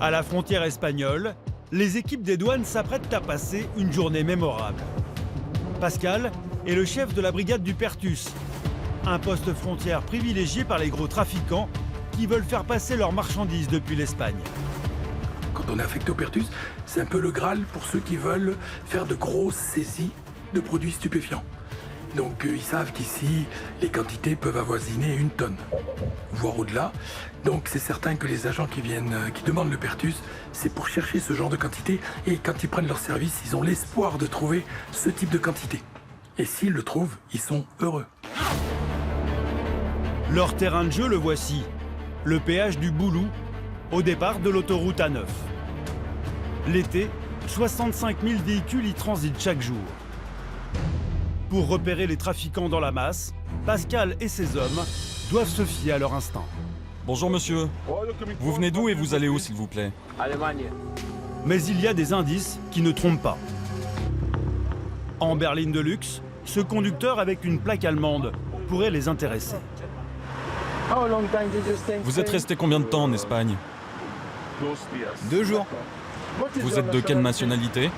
À la frontière espagnole, les équipes des douanes s'apprêtent à passer une journée mémorable. Pascal est le chef de la brigade du Pertus, un poste frontière privilégié par les gros trafiquants qui veulent faire passer leurs marchandises depuis l'Espagne. Quand on est affecté au Pertus, c'est un peu le Graal pour ceux qui veulent faire de grosses saisies de produits stupéfiants. Donc ils savent qu'ici, les quantités peuvent avoisiner 1 tonne, voire au-delà. Donc c'est certain que les agents qui demandent le Pertus, c'est pour chercher ce genre de quantité. Et quand ils prennent leur service, ils ont l'espoir de trouver ce type de quantité. Et s'ils le trouvent, ils sont heureux. Leur terrain de jeu, le voici. Le péage du Boulou, au départ de l'autoroute A9. L'été, 65 000 véhicules y transitent chaque jour. Pour repérer les trafiquants dans la masse, Pascal et ses hommes doivent se fier à leur instinct. Bonjour monsieur. Vous venez d'où et vous allez où s'il vous plaît? Allemagne. Mais il y a des indices qui ne trompent pas. En berline de luxe, ce conducteur avec une plaque allemande pourrait les intéresser. Vous êtes resté combien de temps en Espagne? 2 jours. Vous êtes de quelle nationalité?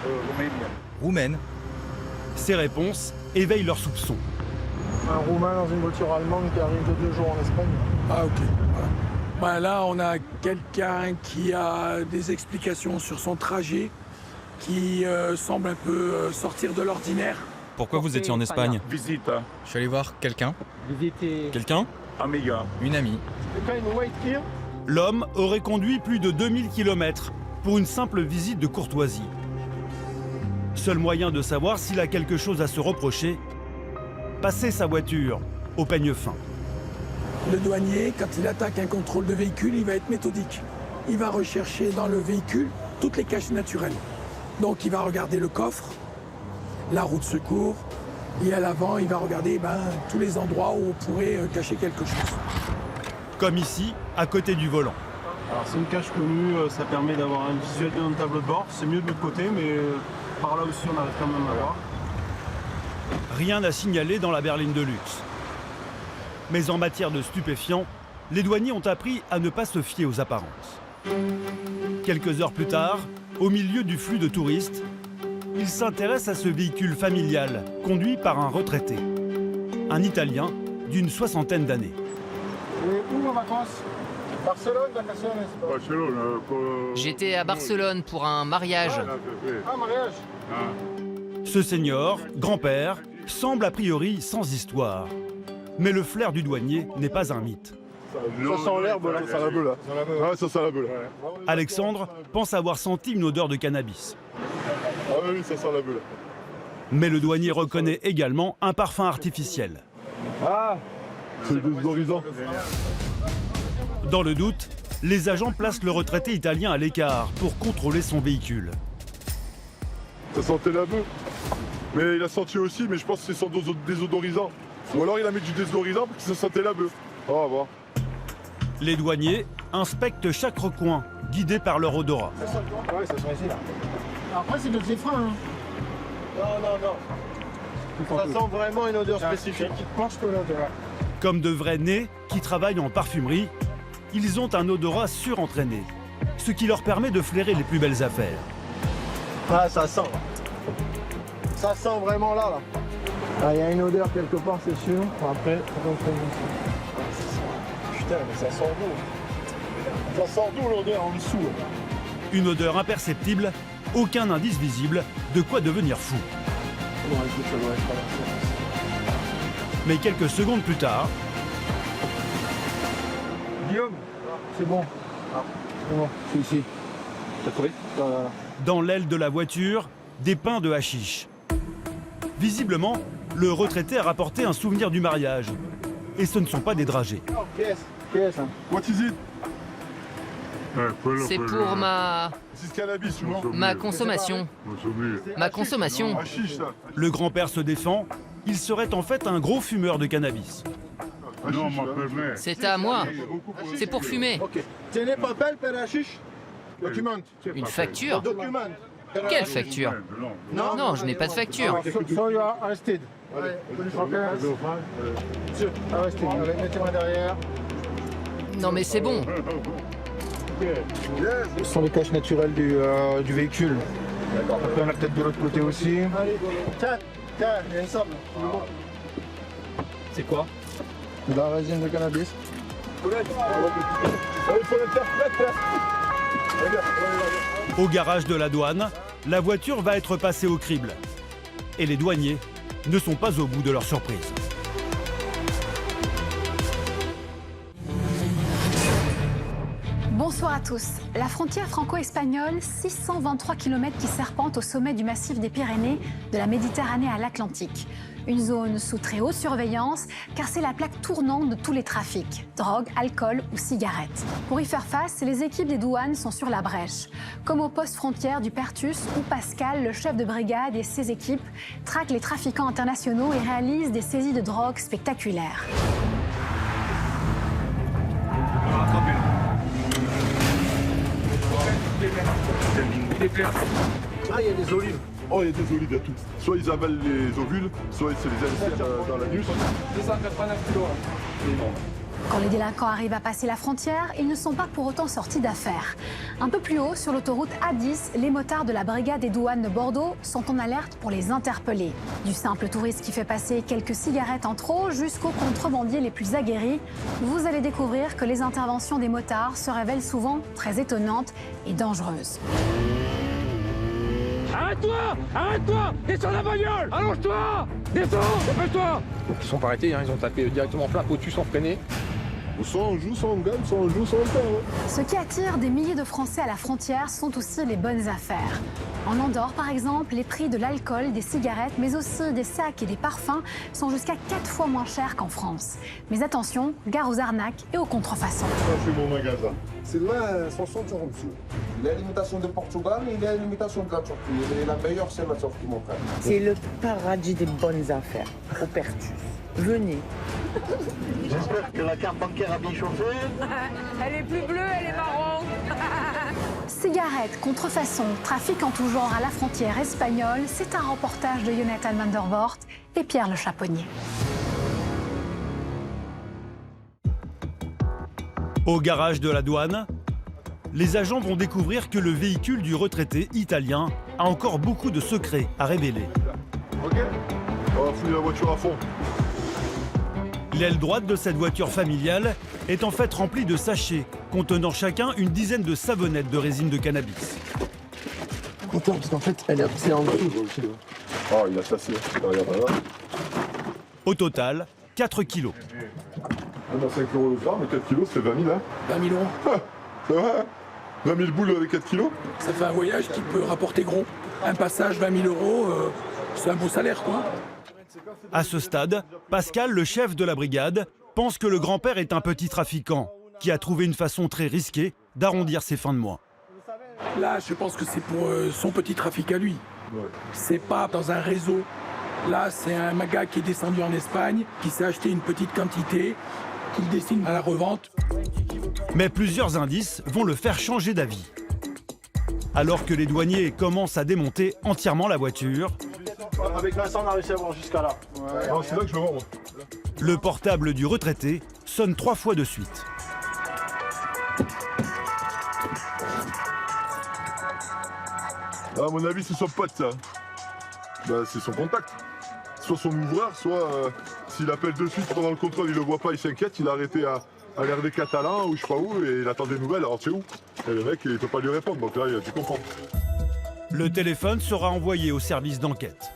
Roumaine. Ces réponses éveillent leurs soupçons. Un Roumain dans une voiture allemande qui arrive de 2 jours en Espagne. Ah ok. Voilà. Ben là, on a quelqu'un qui a des explications sur son trajet qui semble un peu sortir de l'ordinaire. Pourquoi vous étiez en Espagne? Visite, Je suis allé voir quelqu'un, Quelqu'un? amiga. une amie. L'homme aurait conduit plus de 2000 km pour une simple visite de courtoisie. Seul moyen de savoir s'il a quelque chose à se reprocher, passer sa voiture au peigne fin. Le douanier, quand il attaque un contrôle de véhicule, il va être méthodique. Il va rechercher dans le véhicule toutes les caches naturelles. Donc il va regarder le coffre, la roue de secours, et à l'avant, il va regarder tous les endroits où on pourrait cacher quelque chose. Comme ici, à côté du volant. Alors c'est une cache connue, ça permet d'avoir un visuel de notre tableau de bord. C'est mieux de l'autre côté, mais par là aussi on arrive quand même à voir. Rien à signaler dans la berline de luxe. Mais en matière de stupéfiants, les douaniers ont appris à ne pas se fier aux apparences. Quelques heures plus tard, au milieu du flux de touristes, ils s'intéressent à ce véhicule familial conduit par un retraité, un Italien d'une 60aine d'années. Et où en vacances? Barcelone, vacaciones. Barcelone. J'étais à Barcelone pour un mariage. Ah, mariage. Ce seigneur, grand-père, semble a priori sans histoire. Mais le flair du douanier n'est pas un mythe. Ça sent l'herbe là. Ça sent la beuh là. Ah, ça sent la beuh. Alexandre pense avoir senti une odeur de cannabis. Ah oui, ça sent la beuh. Mais le douanier reconnaît également un parfum artificiel. Ah, C'est désodorisant. Dans le doute, les agents placent le retraité italien à l'écart pour contrôler son véhicule. Ça sentait la beuh. Mais il a senti aussi, mais je pense que c'est son désodorisant. Ou alors il a mis du désodorisant parce que ça sentait la beuh. On va voir. Les douaniers inspectent chaque recoin, guidés par leur odorat. ouais, ça sent ici là. Après, c'est notre freins. Hein. Non. Ça sent vraiment une odeur spécifique. Penche que l'odeur. Comme de vrais nez qui travaillent en parfumerie, ils ont un odorat surentraîné, ce qui leur permet de flairer les plus belles affaires. Ah, ça sent. Ça sent vraiment là. Ah, il y a une odeur quelque part, c'est sûr. Après, putain, mais ça sent d'où? Ça sent d'où l'odeur en dessous? Une odeur imperceptible, aucun indice visible, de quoi devenir fou. Bon, écoute, ça doit être traversé. Mais quelques secondes plus tard, Guillaume, c'est bon. Ah, c'est bon, c'est ici. T'as trouvé? Voilà. dans l'aile de la voiture, des pains de hashish. Visiblement, le retraité a rapporté un souvenir du mariage. Et ce ne sont pas des dragées. Qu'est-ce? What is it? C'est pour C'est cannabis, ma consommation. Ma consommation. Hashish, ça. Le grand-père se défend, il serait en fait un gros fumeur de cannabis. Non, ma permet. C'est à moi. C'est pour fumer. Ok. Tiene papel per hashish? Document. Une facture? Document. Quelle facture? Non, je n'ai pas de facture. So you are arrested. Ok. Monsieur, arrested. Allez, mettez-moi derrière. Non mais c'est bon. Ce sont les caches naturelles du véhicule. Après, on a peut-être de l'autre côté aussi. Allez, tiens, il y a une sable. C'est quoi? De la résine de cannabis. Au garage de la douane, la voiture va être passée au crible. Et les douaniers ne sont pas au bout de leur surprise. Bonsoir à tous. La frontière franco-espagnole, 623 km qui serpente au sommet du massif des Pyrénées, de la Méditerranée à l'Atlantique. Une zone sous très haute surveillance, car c'est la plaque tournante de tous les trafics, drogue, alcool ou cigarettes. Pour y faire face, les équipes des douanes sont sur la brèche. Comme au poste frontière du Pertus, où Pascal, le chef de brigade et ses équipes, traquent les trafiquants internationaux et réalisent des saisies de drogue spectaculaires. Ah, il y a des olives. Oh, il y a des olives, il y a tout. Soit ils avalent les ovules, soit c'est les insèrent dans l'anus. 289 kilos. C'est énorme. Quand les délinquants arrivent à passer la frontière, ils ne sont pas pour autant sortis d'affaire. Un peu plus haut, sur l'autoroute A10, les motards de la brigade des douanes de Bordeaux sont en alerte pour les interpeller. Du simple touriste qui fait passer quelques cigarettes en trop jusqu'aux contrebandiers les plus aguerris, vous allez découvrir que les interventions des motards se révèlent souvent très étonnantes et dangereuses. Arrête-toi! Arrête-toi! Descends la bagnole! Allonge-toi! Descends! Dépêche-toi! Ils sont pas arrêtés, ils ont tapé directement plein pot dessus sans freiner. Soit on joue, soit on gagne, soit on joue, soit on perd. Ce qui attire des milliers de Français à la frontière sont aussi les bonnes affaires. En Andorre, par exemple, les prix de l'alcool, des cigarettes, mais aussi des sacs et des parfums sont jusqu'à 4 fois moins chers qu'en France. Mais attention, gare aux arnaques et aux contrefaçons. Ça, c'est mon magasin. C'est là 60 euros dessus. L'alimentation de Portugal et l'alimentation de la Turquie. Et la meilleure, c'est la Turquie, mon frère. C'est le paradis des bonnes affaires, au Pertus. Venez. J'espère que la carte bancaire a bien chauffé. Elle est plus bleue, elle est marron. Cigarettes, contrefaçon, trafic en tout genre à la frontière espagnole, c'est un reportage de Jonathan van der Voort et Pierre Le Chaponnier. Au garage de la douane, les agents vont découvrir que le véhicule du retraité italien a encore beaucoup de secrets à révéler. Ok? On va fouiller la voiture à fond. L'aile droite de cette voiture familiale est en fait remplie de sachets contenant chacun une dizaine de savonnettes de résine de cannabis. Attends, parce qu'en fait, c'est en dessous. Oh, il a tassé. Regarde là. Au total, 4 kilos. On a 5 euros le gramme, mais 4 kilos, c'est 20 000, hein? 20 000 euros. C'est vrai, hein? 20 000 boules avec 4 kilos? Ça fait un voyage qui peut rapporter gros. Un passage, 20 000 euros, c'est un beau salaire, quoi. À ce stade, Pascal, le chef de la brigade, pense que le grand-père est un petit trafiquant qui a trouvé une façon très risquée d'arrondir ses fins de mois. Là, je pense que c'est pour son petit trafic à lui. Ouais. C'est pas dans un réseau. Là, c'est un gars qui est descendu en Espagne, qui s'est acheté une petite quantité, qu'il destine à la revente. Mais plusieurs indices vont le faire changer d'avis. Alors que les douaniers commencent à démonter entièrement la voiture, Avec Vincent, on a réussi à voir jusqu'à là. Ah, c'est là que je le vois, moi. le portable du retraité sonne 3 fois de suite. Ah, à mon avis, c'est son pote, ça. Bah, c'est son contact. Soit son ouvreur, soit s'il appelle de suite pendant le contrôle, il le voit pas, il s'inquiète, il a arrêté à l'air des Catalans ou je sais pas où et il attend des nouvelles, alors tu sais où? Et le mec, il peut pas lui répondre, donc là, tu comprends. Le téléphone sera envoyé au service d'enquête.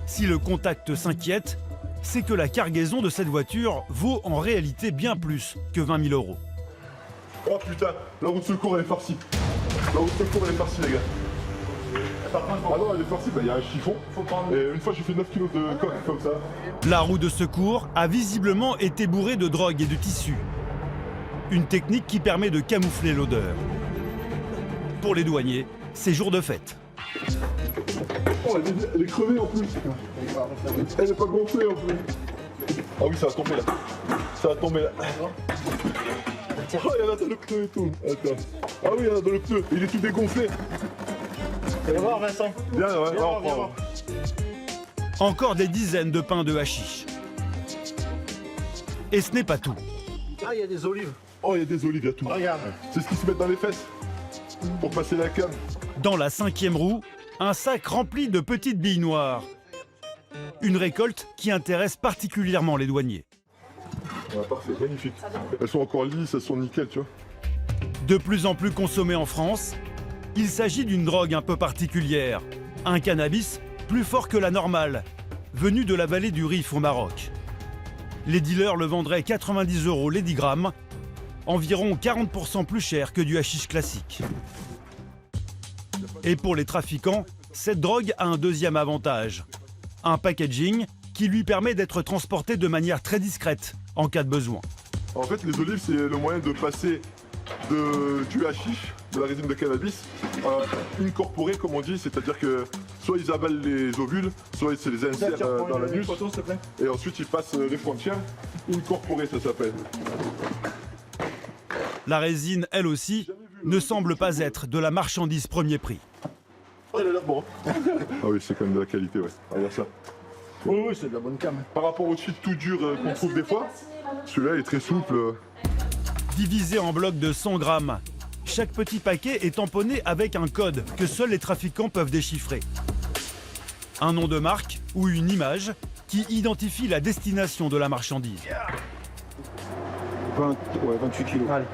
Si le contact s'inquiète, c'est que la cargaison de cette voiture vaut en réalité bien plus que 20 000 euros. Oh putain, la route de secours, elle est farcie. La route de secours, elle est farcie, les gars. Ah non, elle est farcie, bah il y a un chiffon. Et une fois, j'ai fait 9 kilos de coque comme ça. La roue de secours a visiblement été bourrée de drogue et de tissu. Une technique qui permet de camoufler l'odeur. Pour les douaniers, c'est jour de fête. Oh, elle est crevée en plus. Elle est pas gonflée en plus. Ah oui, ça va tomber là. Ça va tomber là. Oh, il y en a dans le pneu et tout. Attends. Ah oui, il y en a dans le pneu. Il est tout dégonflé. Viens voir, Vincent. Viens, ouais, Viens voir. Encore des dizaines de pains de hashish. Et ce n'est pas tout. Ah, il y a des olives. Oh, il y a des olives, il y a tout. Regarde. C'est ce qu'ils se mettent dans les fesses pour passer la canne. Dans la 5e roue, un sac rempli de petites billes noires. Une récolte qui intéresse particulièrement les douaniers. Ouais, parfait, magnifique. Elles sont encore lisses, elles sont nickel, tu vois. De plus en plus consommé en France, il s'agit d'une drogue un peu particulière. Un cannabis plus fort que la normale, venu de la vallée du Rif au Maroc. Les dealers le vendraient 90 € les 10 grammes, environ 40% plus cher que du hashish classique. Et pour les trafiquants, cette drogue a un deuxième avantage. Un packaging qui lui permet d'être transporté de manière très discrète en cas de besoin. En fait, les olives, c'est le moyen de passer du hashish, de la résine de cannabis, incorporée, comme on dit, c'est-à-dire que soit ils avalent les ovules, soit ils les insèrent dans l'anus, et ensuite ils passent les frontières. Incorporée, ça s'appelle. La résine, elle aussi, ne semble pas être de la marchandise premier prix. Oh, il a l'air bon. Ah oui, c'est quand même de la qualité, ouais. Regarde ça. Oui, c'est de la bonne cam. Par rapport au suite tout dur qu'on trouve des fois, celui-là est très souple. Divisé en blocs de 100 grammes, chaque petit paquet est tamponné avec un code que seuls les trafiquants peuvent déchiffrer. Un nom de marque ou une image qui identifie la destination de la marchandise. 28 kilos. Allez.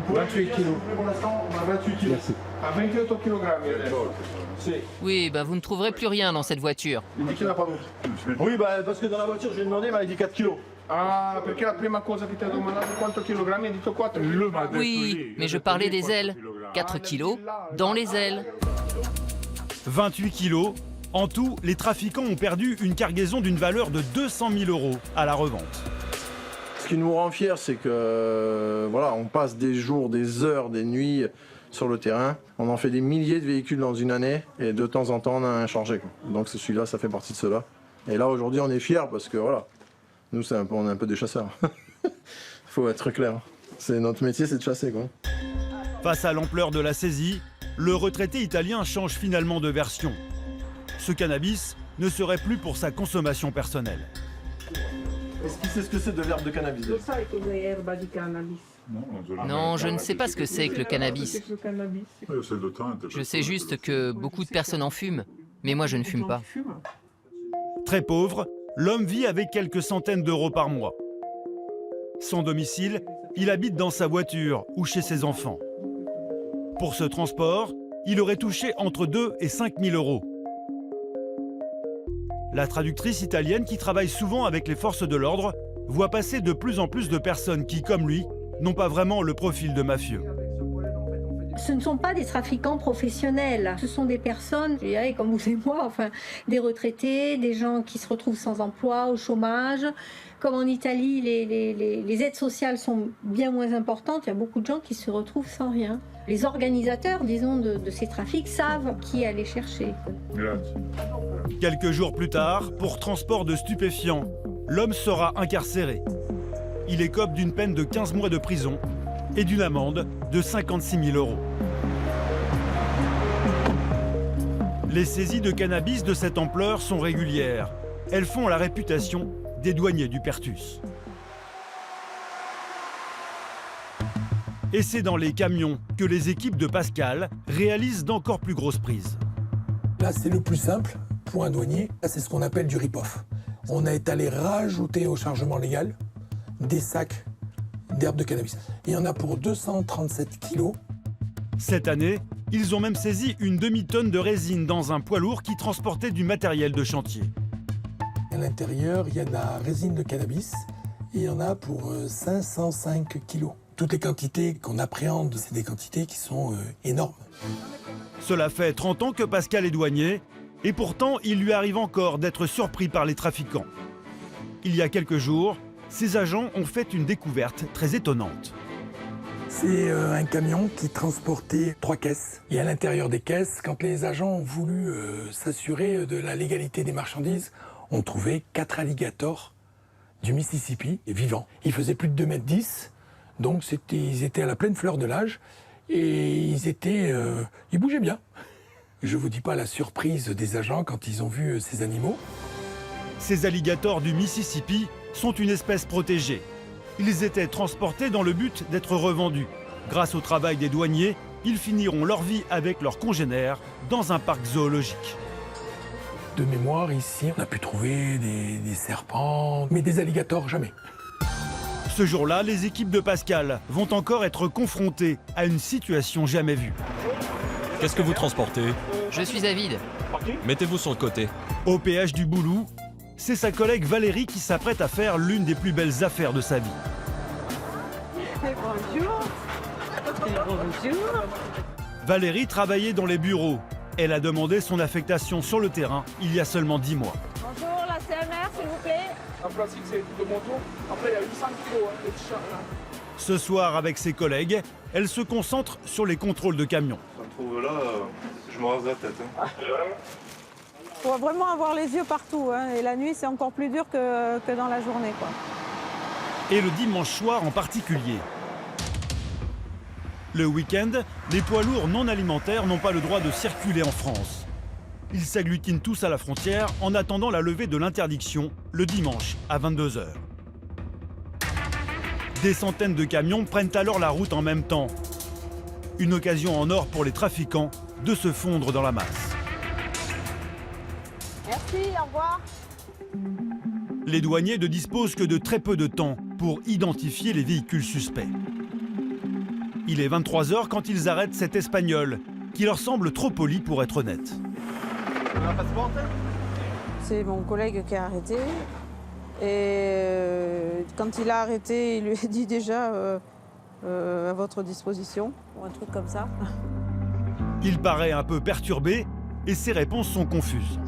28 kilos. Pour l'instant, on a 28 kilos. Merci. À 28 kg. Oui, bah vous ne trouverez plus rien dans cette voiture. Il dit qu'il n'y en a pas d'autre. Oui, bah, parce que dans la voiture, je lui ai demandé, il m'a dit 4 kilos. Ah, perché la prima cosa che ti ha domandato quanto chilogrammi hai detto 4 kg. Oui, mais je parlais des ailes. 4 kilos dans les ailes. 28 kilos. En tout, les trafiquants ont perdu une cargaison d'une valeur de 200 000 € à la revente. Ce qui nous rend fiers, c'est que voilà, on passe des jours, des heures, des nuits sur le terrain. On en fait des milliers de véhicules dans une année et de temps en temps on a un chargé. Donc celui-là, ça fait partie de cela. Et là aujourd'hui, on est fiers parce que voilà, nous on est un peu des chasseurs. Faut être clair. C'est notre métier, c'est de chasser quoi. Face à l'ampleur de la saisie, le retraité italien change finalement de version. Ce cannabis ne serait plus pour sa consommation personnelle. Est-ce qu'il sait ce que c'est de l'herbe de cannabis? Non, je ne sais pas ce que c'est que le cannabis. Je sais juste que beaucoup de personnes en fument, mais moi je ne fume pas. Très pauvre, l'homme vit avec quelques centaines d'euros par mois. Sans domicile, il habite dans sa voiture ou chez ses enfants. Pour ce transport, il aurait touché entre 2 et 5 000 €. La traductrice italienne, qui travaille souvent avec les forces de l'ordre, voit passer de plus en plus de personnes qui, comme lui, n'ont pas vraiment le profil de mafieux. Ce ne sont pas des trafiquants professionnels, ce sont des personnes, je dirais, comme vous et moi, enfin, des retraités, des gens qui se retrouvent sans emploi, au chômage. Comme en Italie, les aides sociales sont bien moins importantes, il y a beaucoup de gens qui se retrouvent sans rien. Les organisateurs, disons, de ces trafics savent qui aller chercher. Quelques jours plus tard, pour transport de stupéfiants, l'homme sera incarcéré. Il écope d'une peine de 15 mois de prison et d'une amende de 56 000 €. Les saisies de cannabis de cette ampleur sont régulières. Elles font la réputation des douaniers du Pertus. Et c'est dans les camions que les équipes de Pascal réalisent d'encore plus grosses prises. Là, c'est le plus simple pour un douanier. Là, c'est ce qu'on appelle du rip-off. On est allé rajouter au chargement légal des sacs d'herbe de cannabis. Il y en a pour 237 kilos. Cette année, ils ont même saisi une demi-tonne de résine dans un poids lourd qui transportait du matériel de chantier. À l'intérieur, il y a de la résine de cannabis. Il y en a pour 505 kilos. Toutes les quantités qu'on appréhende, c'est des quantités qui sont énormes. Cela fait 30 ans que Pascal est douanier, et pourtant il lui arrive encore d'être surpris par les trafiquants. Il y a quelques jours, ses agents ont fait une découverte très étonnante. C'est un camion qui transportait 3 caisses. Et à l'intérieur des caisses, quand les agents ont voulu s'assurer de la légalité des marchandises, on trouvait 4 alligators du Mississippi vivants. Ils faisaient plus de 2,10 m, donc ils étaient à la pleine fleur de l'âge et ils bougeaient bien. Je vous dis pas la surprise des agents quand ils ont vu ces animaux. Ces alligators du Mississippi sont une espèce protégée. Ils étaient transportés dans le but d'être revendus. Grâce au travail des douaniers, ils finiront leur vie avec leurs congénères dans un parc zoologique. De mémoire, ici, on a pu trouver des serpents, mais des alligators, jamais. Ce jour-là, les équipes de Pascal vont encore être confrontées à une situation jamais vue. Qu'est-ce que vous transportez? Je suis avide. Mettez-vous sur le côté. Au péage du Boulou, c'est sa collègue Valérie qui s'apprête à faire l'une des plus belles affaires de sa vie. Bonjour. Bonjour. Valérie travaillait dans les bureaux. Elle a demandé son affectation sur le terrain il y a seulement 10 mois. Bonjour, la CMR, s'il vous plaît. En plastique, c'est de mon tour. Après, il y a 800 kilos, les t-shirts là. Ce soir, avec ses collègues, elle se concentre sur les contrôles de camions. Je me trouve là, je me rase la tête. Il faut vraiment avoir les yeux partout. Hein. Et la nuit, c'est encore plus dur que dans la journée, quoi. Et le dimanche soir en particulier. Le week-end, les poids lourds non alimentaires n'ont pas le droit de circuler en France. Ils s'agglutinent tous à la frontière en attendant la levée de l'interdiction le dimanche à 22 h. Des centaines de camions prennent alors la route en même temps. Une occasion en or pour les trafiquants de se fondre dans la masse. Merci, au revoir. Les douaniers ne disposent que de très peu de temps pour identifier les véhicules suspects. Il est 23 h quand ils arrêtent cet Espagnol, qui leur semble trop poli pour être honnête. C'est mon collègue qui a arrêté. Et quand il a arrêté, il lui a dit déjà à votre disposition, ou un truc comme ça. Il paraît un peu perturbé et ses réponses sont confuses.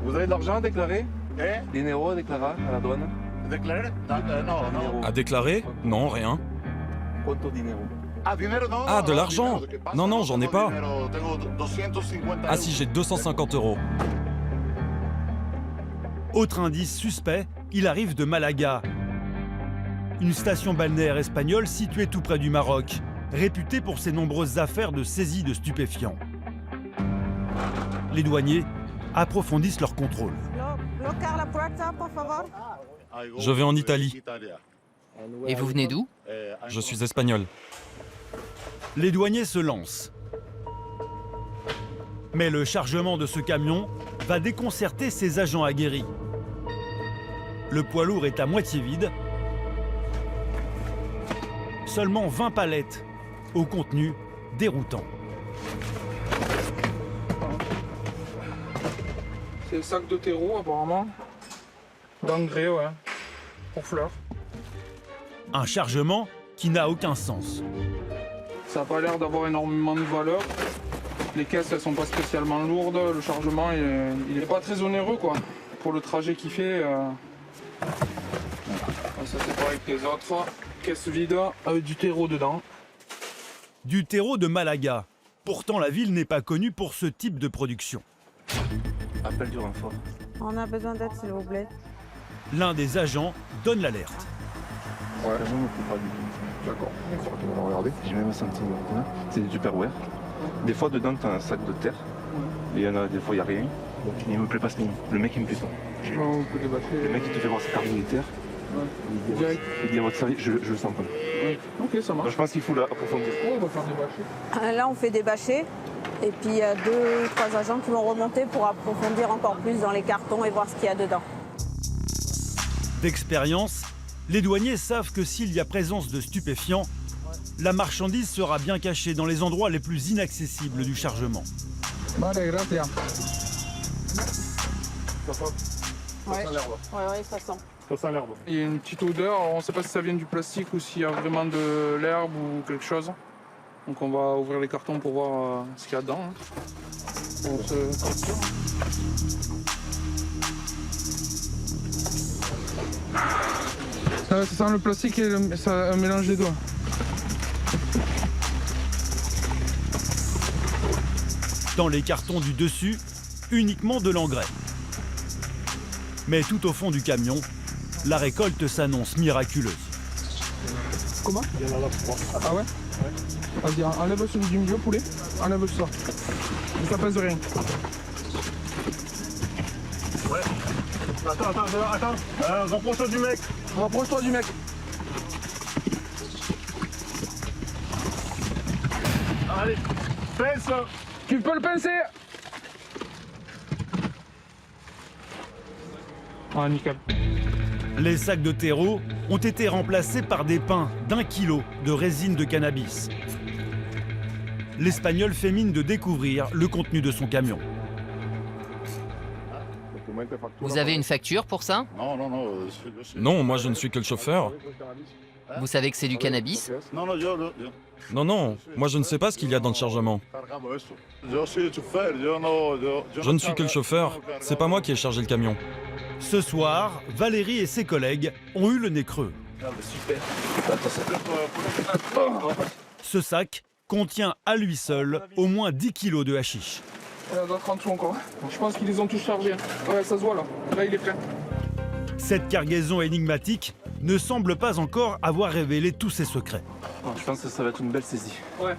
Vous avez de l'argent à déclarer? Dinero à déclarer à la douane? À déclarer? Non, rien. Quanto dinero? Ah, de l'argent? Non, non, j'en ai pas. Ah si, j'ai 250 €. Autre indice suspect, il arrive de Malaga, une station balnéaire espagnole située tout près du Maroc, réputée pour ses nombreuses affaires de saisie de stupéfiants. Les douaniers approfondissent leur contrôle. Je vais en Italie. Et vous venez d'où? Je suis espagnol. Les douaniers se lancent. Mais le chargement de ce camion va déconcerter ces agents aguerris. Le poids lourd est à moitié vide. Seulement 20 palettes au contenu déroutant. C'est le sac de terreau, apparemment. D'engrais, ouais. Pour fleurs. Un chargement qui n'a aucun sens. Ça n'a pas l'air d'avoir énormément de valeur. Les caisses, elles sont pas spécialement lourdes. Le chargement, il est pas très onéreux, quoi. Pour le trajet qu'il fait. Ça, c'est pareil que les autres. Caisse vide avec du terreau dedans. Du terreau de Malaga. Pourtant, la ville n'est pas connue pour ce type de production. Appel du renfort. On a besoin d'aide, s'il vous plaît. L'un des agents donne l'alerte. Ouais, je ne peux pas du tout. D'accord. On va regarder. J'ai même senti c'est du Tupperware. Des fois, dedans, tu as un sac de terre. Et il y en a des fois, il n'y a rien. Il me plaît pas ce nom. Le mec, il me plaît pas. Le mec, il te fait voir sa carte militaire. Ouais. Il dit à votre service, je le sens pas. Ouais. Ok, ça marche. Donc, je pense qu'il faut l'approfondir. On va faire des bâchés. Là, on fait des bâchés. Et puis, il y a 2 ou 3 agents qui vont remonter pour approfondir encore plus dans les cartons et voir ce qu'il y a dedans. D'expérience, les douaniers savent que s'il y a présence de stupéfiants, la marchandise sera bien cachée dans les endroits les plus inaccessibles du chargement. Vale, gracias. Ouais, ça sent. Ça sent l'herbe. Il y a une petite odeur, on ne sait pas si ça vient du plastique ou s'il y a vraiment de l'herbe ou quelque chose. Donc on va ouvrir les cartons pour voir ce qu'il y a dedans. Ça sent le plastique et un mélange des deux. Dans les cartons du dessus, uniquement de l'engrais. Mais tout au fond du camion, la récolte s'annonce miraculeuse. Comment? Ah ouais? Vas-y, enlève celui du milieu, poulet. Enlève ça. Ça pèse rien. Ouais. Attends. Rapproche-toi du mec. Rapproche-toi du mec. Allez, pince. Tu peux le pincer. Ah, nickel. Les sacs de terreau ont été remplacés par des pains d'1 kilo de résine de cannabis. L'Espagnol fait mine de découvrir le contenu de son camion. Vous avez une facture pour ça? Non, moi je ne suis que le chauffeur. Vous savez que c'est du cannabis? Non, non, moi je ne sais pas ce qu'il y a dans le chargement. Je ne suis que le chauffeur, c'est pas moi qui ai chargé le camion. Ce soir, Valérie et ses collègues ont eu le nez creux. Ce sac contient à lui seul au moins 10 kilos de hashish. Il y en a d'autres en dessous encore. Je pense qu'ils les ont tous chargés. Ouais, ça se voit là. Là, il est plein. Cette cargaison énigmatique ne semble pas encore avoir révélé tous ses secrets. Je pense que ça va être une belle saisie. Ouais,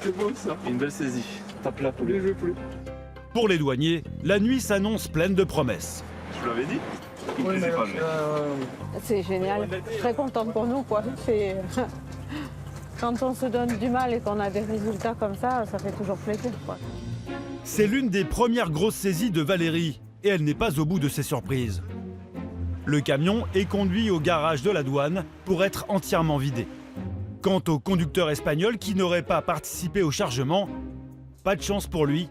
c'est beau ça. Une belle saisie. Tape là pour Les jeux plus. Pour les douaniers, la nuit s'annonce pleine de promesses. Je vous l'avais dit. Il Ouais, plaisait pas, lui. C'est génial. Très contente pour nous, quoi. C'est... Quand on se donne du mal et qu'on a des résultats comme ça fait toujours plaisir, quoi. C'est l'une des premières grosses saisies de Valérie et elle n'est pas au bout de ses surprises. Le camion est conduit au garage de la douane pour être entièrement vidé. Quant au conducteur espagnol qui n'aurait pas participé au chargement, pas de chance pour lui,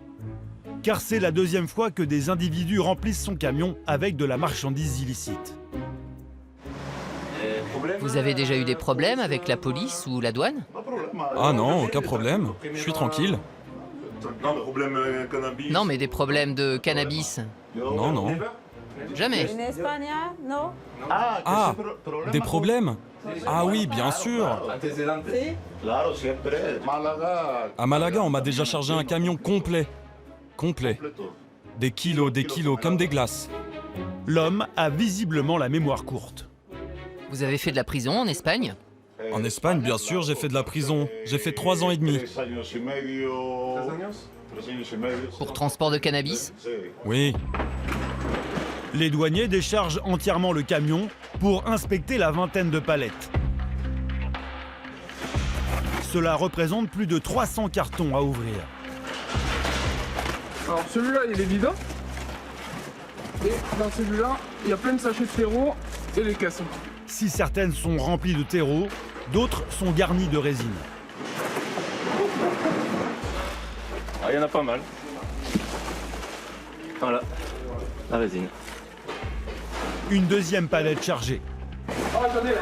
car c'est la deuxième fois que des individus remplissent son camion avec de la marchandise illicite. Vous avez déjà eu des problèmes avec la police ou la douane? Ah non, aucun problème, je suis tranquille. Non, problème cannabis. Non, mais des problèmes de cannabis. Non, non. Jamais. En Espagne, non? Ah, des problèmes? Ah oui, bien sûr. À Malaga, on m'a déjà chargé un camion complet. Complet. Des kilos, comme des glaces. L'homme a visiblement la mémoire courte. Vous avez fait de la prison en Espagne? En Espagne, bien sûr, j'ai fait de la prison. J'ai fait 3 ans et demi. Pour transport de cannabis? Oui. Les douaniers déchargent entièrement le camion pour inspecter la vingtaine de palettes. Cela représente plus de 300 cartons à ouvrir. Alors celui-là, il est vide. Et dans celui-là, il y a plein de sachets de terreau et les caisses. Si certaines sont remplies de terreau, d'autres sont garnies de résine. Ah, il y en a pas mal. Voilà, la résine. Une deuxième palette chargée. Ah, attendez.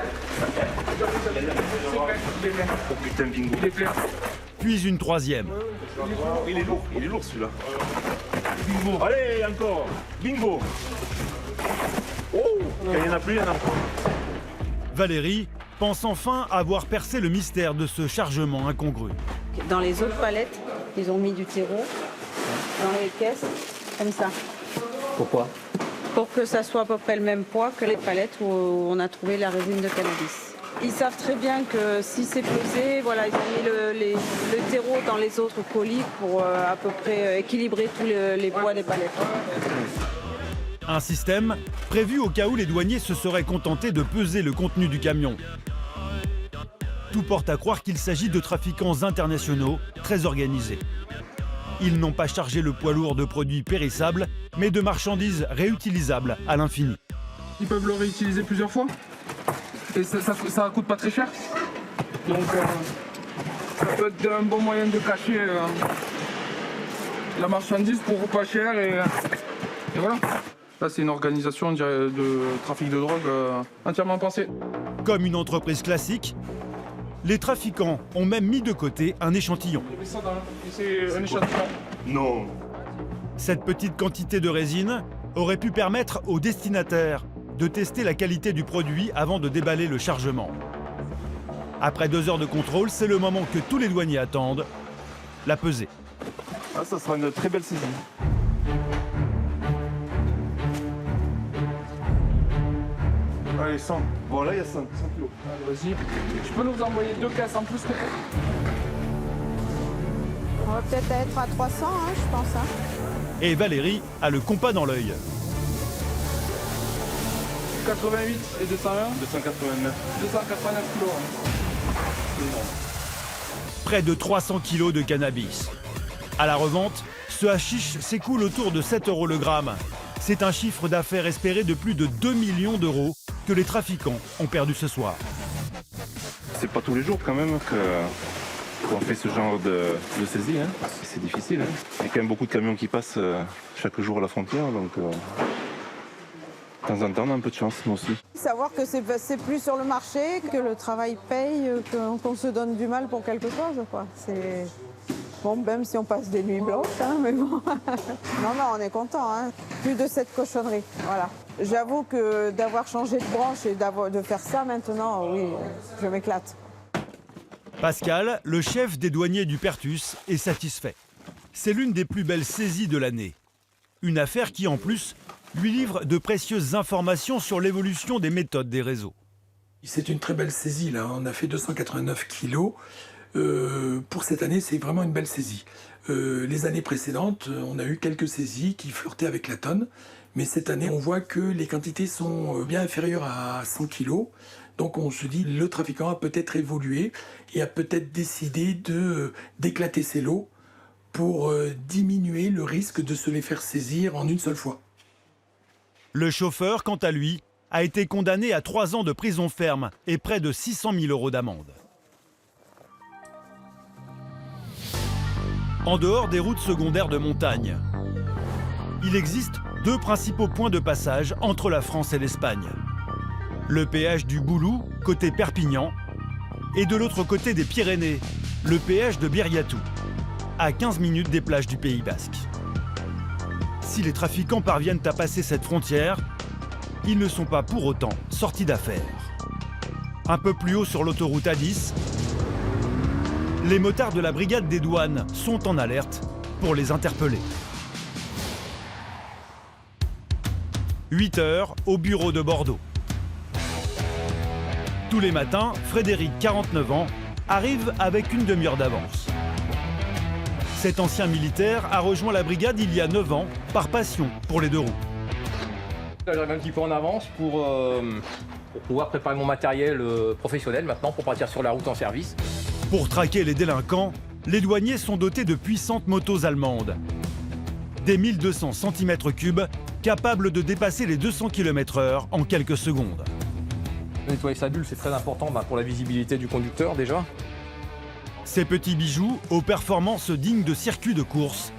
Oh putain, bingo. Il est plein. Puis une troisième. Il est lourd celui-là. Bingo. Allez, encore. Bingo. Oh, il y en a plus, il y en a plus. Valérie pense enfin avoir percé le mystère de ce chargement incongru. Dans les autres palettes, ils ont mis du terreau. Dans les caisses, comme ça. Pourquoi? Pour que ça soit à peu près le même poids que les palettes où on a trouvé la résine de cannabis. Ils savent très bien que si c'est pesé, voilà, ils ont mis le terreau dans les autres colis pour à peu près équilibrer tous les poids des palettes. Un système prévu au cas où les douaniers se seraient contentés de peser le contenu du camion. Tout porte à croire qu'il s'agit de trafiquants internationaux très organisés. Ils n'ont pas chargé le poids lourd de produits périssables, mais de marchandises réutilisables à l'infini. Ils peuvent le réutiliser plusieurs fois. Et ça coûte pas très cher. Donc ça peut être un bon moyen de cacher la marchandise pour pas cher et voilà. Là c'est une organisation de trafic de drogue entièrement pensée. Comme une entreprise classique, les trafiquants ont même mis de côté un échantillon. C'est un échantillon. Non. Cette petite quantité de résine aurait pu permettre aux destinataires de tester la qualité du produit avant de déballer le chargement. Après 2 heures de contrôle, c'est le moment que tous les douaniers attendent, la pesée. Ah, ça sera une très belle saisie. Allez, 100. Bon, là, il y a 100 kilos. Vas-y. Tu peux nous envoyer 2 caisses en plus? On va peut-être être à 300, je pense. Et Valérie a le compas dans l'œil. 88 et 201. 289. 289 kilos. Près de 300 kilos de cannabis. À la revente, ce hashish s'écoule autour de 7 € le gramme. C'est un chiffre d'affaires espéré de plus de 2 millions d'euros que les trafiquants ont perdu ce soir. C'est pas tous les jours quand même qu'on fait ce genre de saisie. Hein. C'est difficile. Hein. Il y a quand même beaucoup de camions qui passent chaque jour à la frontière. Donc, de temps en temps, on a un peu de chance, nous aussi. Savoir que c'est plus sur le marché, que le travail paye, qu'on se donne du mal pour quelque chose, quoi. C'est... Bon, même si on passe des nuits blanches, hein, mais bon. Non, on est content, hein. Plus de cette cochonnerie, voilà. J'avoue que d'avoir changé de branche et de faire ça maintenant, oui, je m'éclate. Pascal, le chef des douaniers du Pertus, est satisfait. C'est l'une des plus belles saisies de l'année. Une affaire qui, en plus, lui livre de précieuses informations sur l'évolution des méthodes des réseaux. C'est une très belle saisie, là. On a fait 289 kilos. Pour cette année, c'est vraiment une belle saisie. Les années précédentes, on a eu quelques saisies qui flirtaient avec la tonne. Mais cette année, on voit que les quantités sont bien inférieures à 100 kilos. Donc on se dit, le trafiquant a peut-être évolué et a peut-être décidé d'éclater ses lots pour diminuer le risque de se les faire saisir en une seule fois. Le chauffeur, quant à lui, a été condamné à 3 ans de prison ferme et près de 600 000 € d'amende. En dehors des routes secondaires de montagne, il existe 2 principaux points de passage entre la France et l'Espagne. Le péage du Boulou, côté Perpignan, et de l'autre côté des Pyrénées, le péage de Biriatou, à 15 minutes des plages du Pays Basque. Si les trafiquants parviennent à passer cette frontière, ils ne sont pas pour autant sortis d'affaire. Un peu plus haut sur l'autoroute A10, les motards de la brigade des douanes sont en alerte pour les interpeller. 8 heures au bureau de Bordeaux. Tous les matins, Frédéric, 49 ans, arrive avec une demi-heure d'avance. Cet ancien militaire a rejoint la brigade il y a 9 ans par passion pour les 2 roues. J'arrive un petit peu en avance pour pouvoir préparer mon matériel professionnel maintenant pour partir sur la route en service. Pour traquer les délinquants, les douaniers sont dotés de puissantes motos allemandes. Des 1200 cm3 capables de dépasser les 200 km/h en quelques secondes. Nettoyer sa bulle, c'est très important pour la visibilité du conducteur déjà. Ces petits bijoux, aux performances dignes de circuits de course,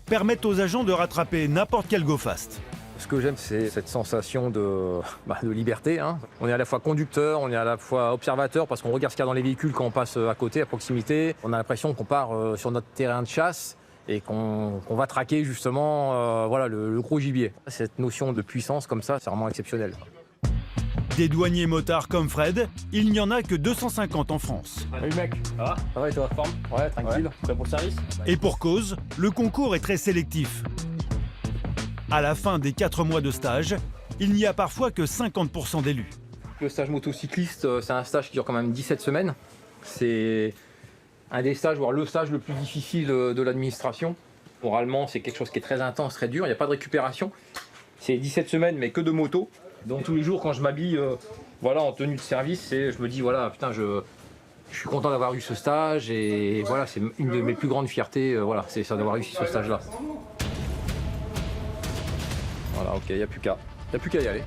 permettent aux agents de rattraper n'importe quel go-fast. Ce que j'aime, c'est cette sensation de liberté. Hein. On est à la fois conducteur, on est à la fois observateur parce qu'on regarde ce qu'il y a dans les véhicules quand on passe à côté, à proximité. On a l'impression qu'on part sur notre terrain de chasse et qu'on va traquer justement le gros gibier. Cette notion de puissance comme ça, c'est vraiment exceptionnel. Des douaniers motards comme Fred, il n'y en a que 250 en France. Salut mec, ça va et toi? Forme? Ouais, tranquille, prêt pour le service? Et pour cause, le concours est très sélectif. À la fin des 4 mois de stage, il n'y a parfois que 50% d'élus. Le stage motocycliste, c'est un stage qui dure quand même 17 semaines. C'est un des stages, voire le stage le plus difficile de l'administration. Moralement, c'est quelque chose qui est très intense, très dur, il n'y a pas de récupération. C'est 17 semaines, mais que de moto. Donc tous les jours, quand je m'habille en tenue de service, je me dis, putain, je suis content d'avoir eu ce stage. Et voilà, c'est une de mes plus grandes fiertés, c'est ça, d'avoir réussi ce stage-là. Voilà, ok, il n'y a plus qu'à y aller.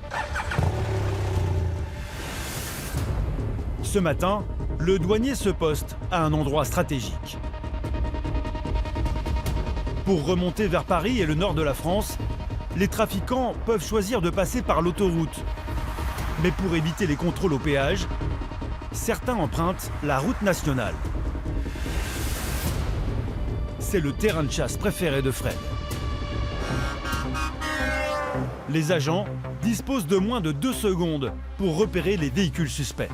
Ce matin, le douanier se poste à un endroit stratégique. Pour remonter vers Paris et le nord de la France, les trafiquants peuvent choisir de passer par l'autoroute. Mais pour éviter les contrôles au péage, certains empruntent la route nationale. C'est le terrain de chasse préféré de Fred. Les agents disposent de moins de 2 secondes pour repérer les véhicules suspects.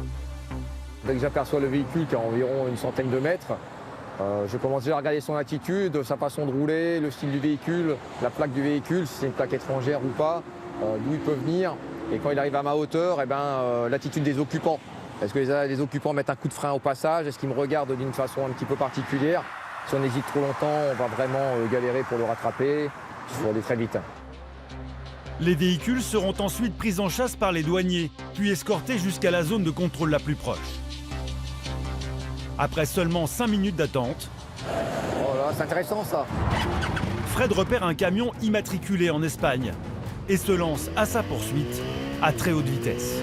Dès que j'aperçois le véhicule qui a environ une centaine de mètres, je commence déjà à regarder son attitude, sa façon de rouler, le style du véhicule, la plaque du véhicule, si c'est une plaque étrangère ou pas, d'où il peut venir. Et quand il arrive à ma hauteur, l'attitude des occupants. Est-ce que les occupants mettent un coup de frein au passage? Est-ce qu'ils me regardent d'une façon un petit peu particulière? Si on hésite trop longtemps, on va vraiment galérer pour le rattraper. Il faut aller très vite. Les véhicules seront ensuite pris en chasse par les douaniers, puis escortés jusqu'à la zone de contrôle la plus proche. Après seulement 5 minutes d'attente, Oh là, c'est intéressant ça. Fred repère un camion immatriculé en Espagne et se lance à sa poursuite à très haute vitesse.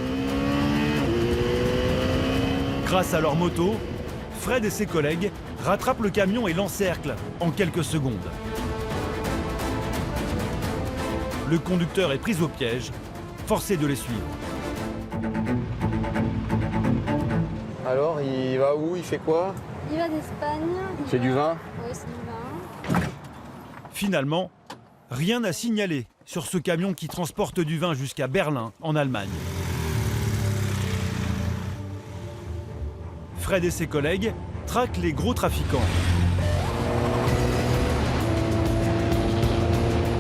Grâce à leur moto, Fred et ses collègues rattrapent le camion et l'encerclent en quelques secondes. Le conducteur est pris au piège, forcé de les suivre. Alors, il va où? Il fait quoi? Il va d'Espagne. C'est du vin? Oui, c'est du vin. Finalement, rien à signaler sur ce camion qui transporte du vin jusqu'à Berlin, en Allemagne. Fred et ses collègues traquent les gros trafiquants.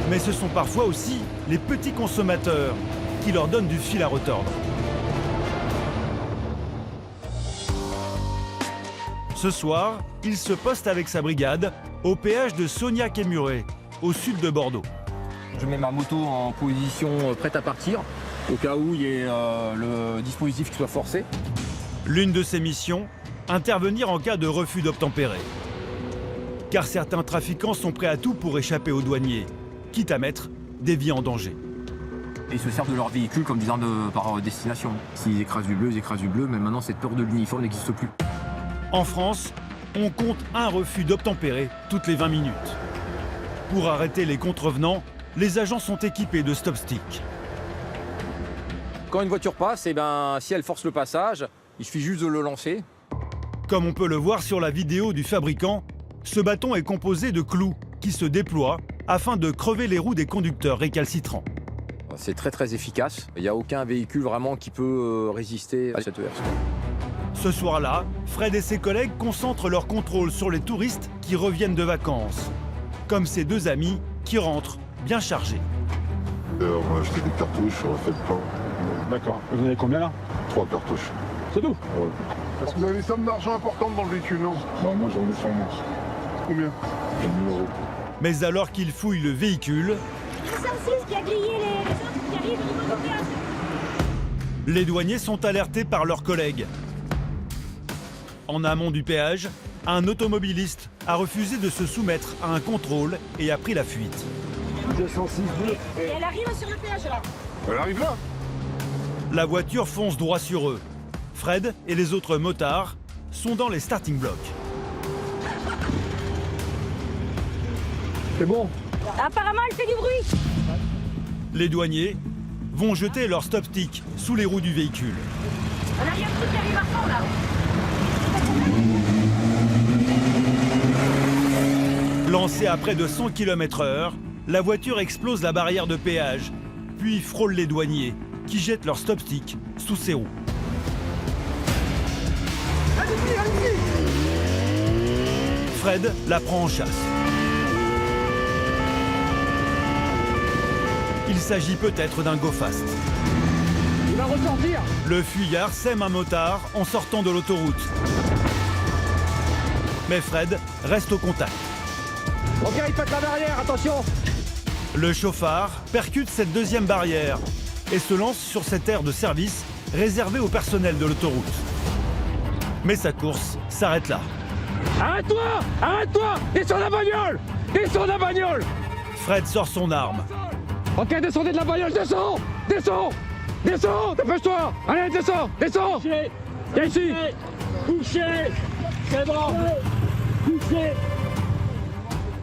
Mais ce sont parfois aussi les petits consommateurs qui leur donnent du fil à retordre. Ce soir, il se poste avec sa brigade au péage de Soignac-et-Muret, au sud de Bordeaux. Je mets ma moto en position prête à partir, au cas où il y ait le dispositif qui soit forcé. L'une de ses missions, intervenir en cas de refus d'obtempérer. Car certains trafiquants sont prêts à tout pour échapper aux douaniers, quitte à mettre des vies en danger. Et ils se servent de leur véhicule comme des armes par destination. S'ils écrasent du bleu, ils écrasent du bleu, mais maintenant cette peur de l'uniforme n'existe plus. En France, on compte un refus d'obtempérer toutes les 20 minutes. Pour arrêter les contrevenants, les agents sont équipés de stop-stick. Quand une voiture passe, si elle force le passage, il suffit juste de le lancer. Comme on peut le voir sur la vidéo du fabricant, ce bâton est composé de clous qui se déploient afin de crever les roues des conducteurs récalcitrants. C'est très efficace. Il n'y a aucun véhicule vraiment qui peut résister à cette version. Ce soir-là, Fred et ses collègues concentrent leur contrôle sur les touristes qui reviennent de vacances, comme ses deux amis qui rentrent bien chargés. On a acheté des cartouches, on a fait le pain. D'accord. Vous en avez combien là? 3 cartouches. C'est tout? Ouais. Est-ce que vous avez des sommes d'argent importantes dans le véhicule, non? Non, moi j'en ai 100 mètres. Combien? 1000 €. Mais alors qu'ils fouillent le véhicule, qui a grillé les autres qui arrivent au niveau du péage. les douaniers sont alertés par leurs collègues. En amont du péage, un automobiliste a refusé de se soumettre à un contrôle et a pris la fuite. 206 bleus. Et elle arrive sur le péage là. Elle arrive là? La voiture fonce droit sur eux. Fred et les autres motards sont dans les starting blocks. C'est bon. Apparemment, elle fait du bruit. Les douaniers vont jeter leur stop-stick sous les roues du véhicule. On a rien de truc qui arrive à fond là. Lancée à près de 100 km/h, la voiture explose la barrière de péage, puis frôle les douaniers, qui jettent leur stop-stick sous ses roues. Fred la prend en chasse. Il s'agit peut-être d'un go-fast. Il va ressortir. Le fuyard sème un motard en sortant de l'autoroute. Mais Fred reste au contact. Ok, il pète la barrière, attention. Le chauffard percute cette deuxième barrière et se lance sur cette aire de service réservée au personnel de l'autoroute. Mais sa course s'arrête là. Arrête-toi! Arrête-toi! Descends de la bagnole! Descends de la bagnole! Fred sort son arme. Ok, descendez de la bagnole, descends! Descends! Descends! Dépêche-toi! Allez, descends! Descends! Viens ici! Couché! C'est bon! Couché!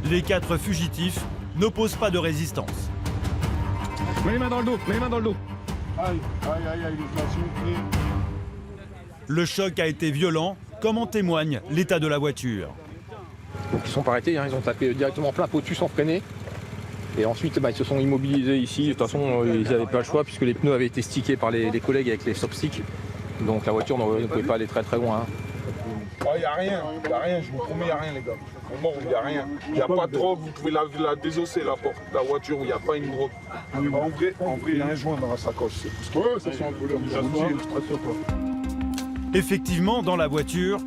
Les 4 fugitifs n'opposent pas de résistance. Mets les mains dans le dos! Mets les mains dans le dos! Aïe, s'il vous plaît. Le choc a été violent, comme en témoigne l'état de la voiture. Donc ils sont pas arrêtés, ils ont tapé directement plein pot dessus sans freiner. Et ensuite ils se sont immobilisés ici. De toute façon ils n'avaient pas le choix puisque les pneus avaient été stickés par les collègues avec les stop-sticks. Donc la voiture ne pouvait pas aller très loin. Il n'y a rien, je vous promets, il n'y a rien les gars. Au moment où il n'y a rien. Il n'y a pas de drogue, vous pouvez la désosser la porte, la voiture où il n'y a pas une drogue. En vrai, il y a un joint dans la sacoche. Ouais, ça sent un peu là. Effectivement, dans la voiture,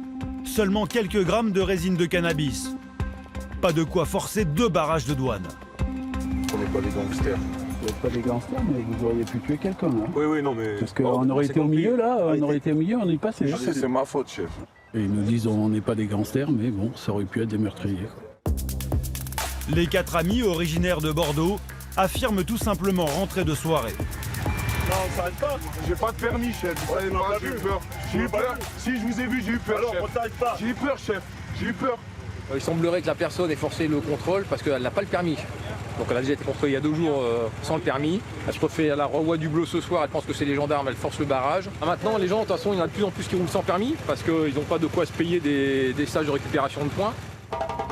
seulement quelques grammes de résine de cannabis. Pas de quoi forcer 2 barrages de douane. On n'est pas des gangsters. Vous n'êtes pas des gangsters, mais vous auriez pu tuer quelqu'un. Hein. Oui, non, mais... Parce qu'on aurait été au milieu, là, on aurait été au milieu, on y passait. Je sais, c'est ma faute, chef. Et ils nous disent on n'est pas des gangsters, mais bon, ça aurait pu être des meurtriers. Les 4 amis originaires de Bordeaux affirment tout simplement rentrer de soirée. Non, on s'arrête pas. J'ai pas de permis, chef. Vous savez pas, j'ai eu peur. J'ai eu peur. Si je vous ai vu, j'ai eu peur, alors, chef. On s'arrête pas. J'ai eu peur, chef. J'ai eu peur. Il semblerait que la personne ait forcé le contrôle parce qu'elle n'a pas le permis. Donc elle a déjà été contrôlée il y a 2 jours sans le permis. Elle se refait à la renvoi du bleu ce soir, elle pense que c'est les gendarmes, elle force le barrage. Maintenant les gens, de toute façon, il y en a de plus en plus qui roulent sans permis parce qu'ils n'ont pas de quoi se payer des stages de récupération de points.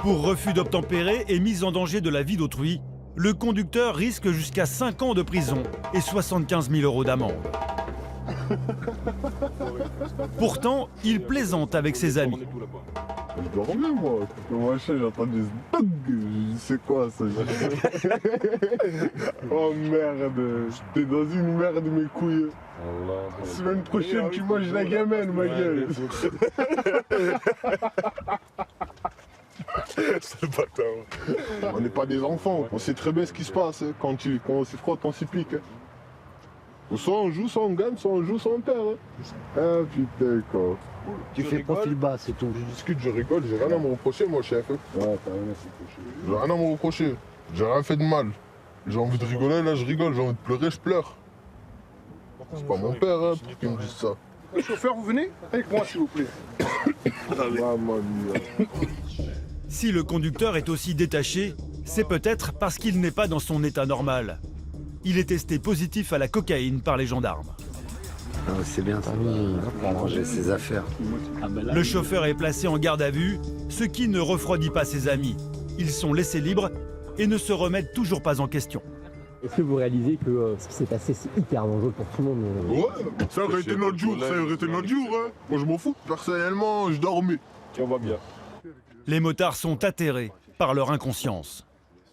Pour refus d'obtempérer et mise en danger de la vie d'autrui, le conducteur risque jusqu'à 5 ans de prison et 75 000 € d'amende. Pourtant, il plaisante avec ses amis. Je dormais, moi. Moi, j'ai entendu ce bug. Je dis, c'est quoi ça? Oh merde. J'étais dans une merde, mes couilles. La semaine prochaine, tu manges la gamelle, ma gueule. C'est le bâtard. On n'est pas des enfants. On sait très bien ce qui se passe quand on s'y frotte, on s'y pique. Soit on joue, soit on gagne, soit on joue, soit on perd. Ah putain, quoi. Tu fais profil bas, c'est tout. Je discute, je rigole, j'ai rien à me reprocher, moi, chef. Ouais, t'as rien à se reprocher. J'ai rien à me reprocher. J'ai rien fait de mal. J'ai envie de rigoler, là, je rigole. J'ai envie de pleurer, je pleure. C'est pas mon père, pour qu'il me dise ça. Le chauffeur, vous venez avec moi, s'il vous plaît. Si le conducteur est aussi détaché, c'est peut-être parce qu'il n'est pas dans son état normal. Il est testé positif à la cocaïne par les gendarmes. C'est bien ça, pour ranger ses affaires. Le chauffeur est placé en garde à vue, ce qui ne refroidit pas ses amis. Ils sont laissés libres et ne se remettent toujours pas en question. Est-ce que vous réalisez que ce qui s'est passé, c'est hyper dangereux pour tout le monde? Ouais, ça aurait été notre jour, ça aurait été notre jour. Hein. Moi, je m'en fous. Personnellement, je dormais. On va bien. Les motards sont atterrés par leur inconscience.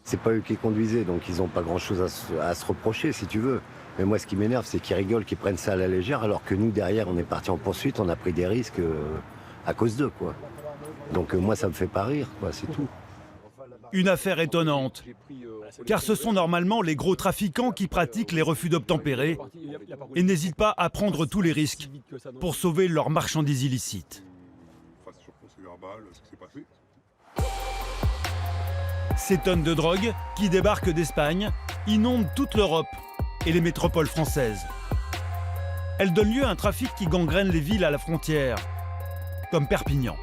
C'est pas eux qui conduisaient, donc ils n'ont pas grand-chose à se reprocher, si tu veux. Mais moi, ce qui m'énerve, c'est qu'ils rigolent, qu'ils prennent ça à la légère, alors que nous, derrière, on est parti en poursuite, on a pris des risques à cause d'eux, quoi. Donc moi, ça me fait pas rire, quoi, c'est tout. Une affaire étonnante, car ce sont normalement les gros trafiquants qui pratiquent les refus d'obtempérer et n'hésitent pas à prendre tous les risques pour sauver leurs marchandises illicites. Ces tonnes de drogue qui débarquent d'Espagne inondent toute l'Europe et les métropoles françaises. Elles donnent lieu à un trafic qui gangrène les villes à la frontière, comme Perpignan.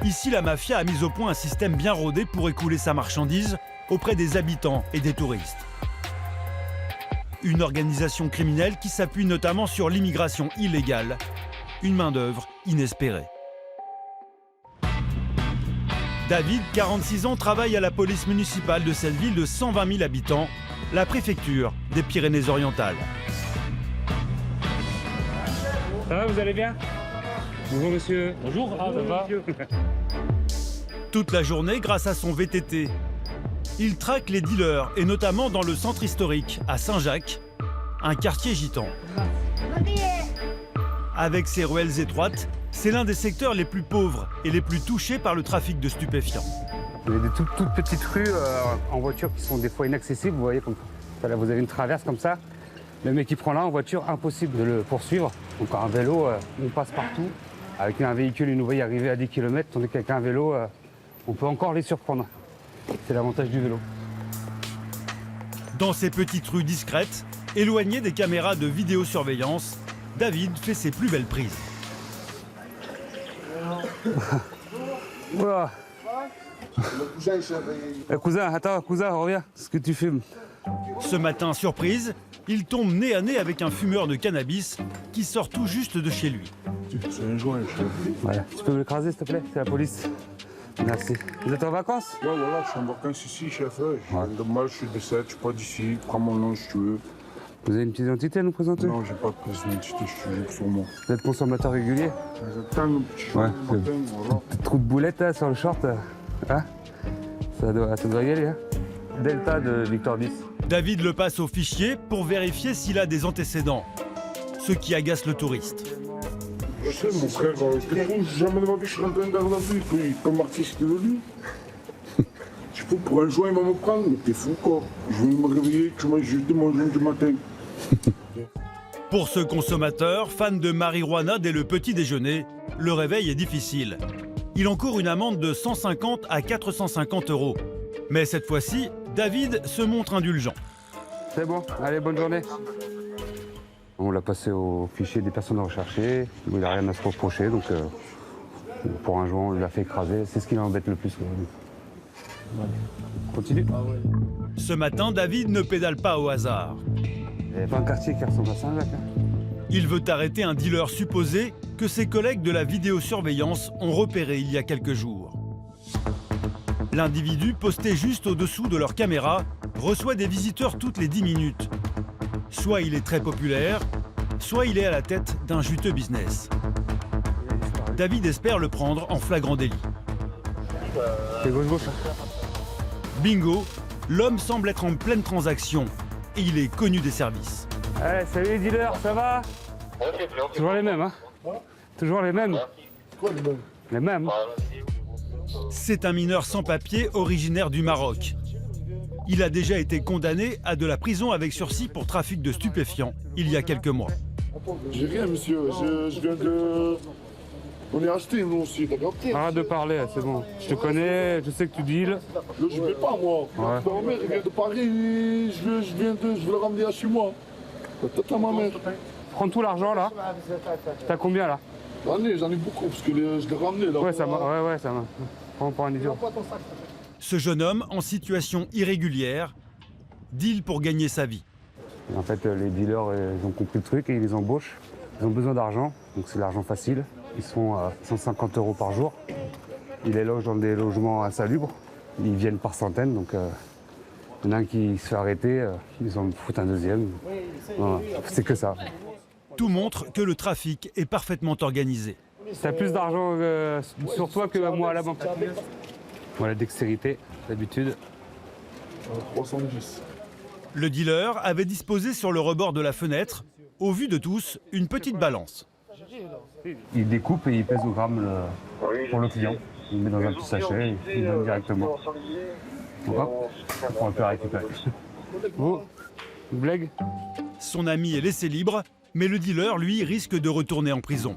Ici, la mafia a mis au point un système bien rodé pour écouler sa marchandise auprès des habitants et des touristes. Une organisation criminelle qui s'appuie notamment sur l'immigration illégale, une main-d'œuvre inespérée. David, 46 ans, travaille à la police municipale de cette ville de 120 000 habitants, la préfecture des Pyrénées-Orientales. Ça va, vous allez bien? Bonjour monsieur. Bonjour, ça va? Toute la journée, grâce à son VTT, il traque les dealers, et notamment dans le centre historique, à Saint-Jacques, un quartier gitan. Avec ses ruelles étroites, c'est l'un des secteurs les plus pauvres et les plus touchés par le trafic de stupéfiants. Il y a des toutes petites rues en voiture qui sont des fois inaccessibles. Vous voyez, comme là, vous avez une traverse comme ça. Le mec qui prend là en voiture, impossible de le poursuivre. Donc un vélo, on passe partout. Avec un véhicule, il nous voit y arriver à 10 km, tandis qu'avec un vélo, on peut encore les surprendre. C'est l'avantage du vélo. Dans ces petites rues discrètes, éloignées des caméras de vidéosurveillance, David fait ses plus belles prises. Voilà. Cousin, attends, cousin, reviens. Ce que tu fumes. Ce matin, surprise, il tombe nez à nez avec un fumeur de cannabis qui sort tout juste de chez lui. C'est un joint, chef. Voilà. Tu peux me l'écraser, s'il te plaît? C'est la police. Merci. Vous êtes en vacances? Ouais, voilà, je suis en vacances ici, chef. Dommage, je suis de 7, je suis pas d'ici. Prends mon nom si tu veux. Vous avez une pièce d'identité à nous présenter? Non, j'ai pas de pièce d'identité, je suis sur moi. Vous êtes consommateur régulier? Exactement, petit ouais, matin, voilà. Trou de boulette là, sur le short. Hein? Ça doit y aller. Hein? Delta de Victor 10. David le passe au fichier pour vérifier s'il a des antécédents, ce qui agace le touriste. Je sais, mon frère, jamais de ma vie je serais en train de garder la vue, puis comme artiste de lui. Tu peux pour un joint, il va me prendre, mais t'es fou quoi. Je vais me réveiller, je vais mon joint du matin. Pour ce consommateur, fan de marijuana dès le petit déjeuner, le réveil est difficile. Il encourt une amende de 150 à 450 €. Mais cette fois-ci, David se montre indulgent. C'est bon, allez, bonne journée. On l'a passé au fichier des personnes recherchées, où il n'a rien à se reprocher, donc pour un joint, on l'a fait écraser. C'est ce qui l'embête le plus. Continue. Ce matin, David ne pédale pas au hasard. Il n'y a pas un quartier qui ressemble à Saint-Jacques. Il veut arrêter un dealer supposé que ses collègues de la vidéosurveillance ont repéré il y a quelques jours. L'individu, posté juste au-dessous de leur caméra, reçoit des visiteurs toutes les 10 minutes. Soit il est très populaire, soit il est à la tête d'un juteux business. David espère le prendre en flagrant délit. C'est gauche. Bingo, l'homme semble être en pleine transaction et il est connu des services. Allez, salut les dealers, ça va? Toujours les mêmes, hein? Toujours les mêmes. Quoi les mêmes? Les mêmes. C'est un mineur sans papier originaire du Maroc. Il a déjà été condamné à de la prison avec sursis pour trafic de stupéfiants il y a quelques mois. J'ai rien, monsieur. Je viens de... On est acheté, nous aussi, t'as capté? Arrête de parler, c'est bon. Je te connais, je sais que tu deals. Là, je vais pas, moi. Ouais. Ma mère, elle vient de Paris, je veux le ramener à chez moi. T'as ma mère. Prends tout l'argent, là. T'as combien, là? J'en ai beaucoup, parce que je l'ai ramené, là. Ouais, ça m'a. Prends pour un idiot. Ce jeune homme, en situation irrégulière, deal pour gagner sa vie. En fait, les dealers, ils ont compris le truc et ils les embauchent. Ils ont besoin d'argent, donc c'est l'argent facile. Ils sont à 150 € par jour. Ils les logent dans des logements insalubres. Ils viennent par centaines, donc il y en a un qui se fait arrêter, ils en foutent un deuxième. Voilà. C'est que ça. Tout montre que le trafic est parfaitement organisé. T'as plus d'argent sur toi que moi à la banque. Voilà, dextérité, d'habitude. 310. Le dealer avait disposé sur le rebord de la fenêtre, au vu de tous, une petite balance. Il découpe et il pèse au gramme pour le client. Il met dans un petit sachet et il donne directement. Hop, on peut récupérer. Oh, une blague? Son ami est laissé libre, mais le dealer, lui, risque de retourner en prison.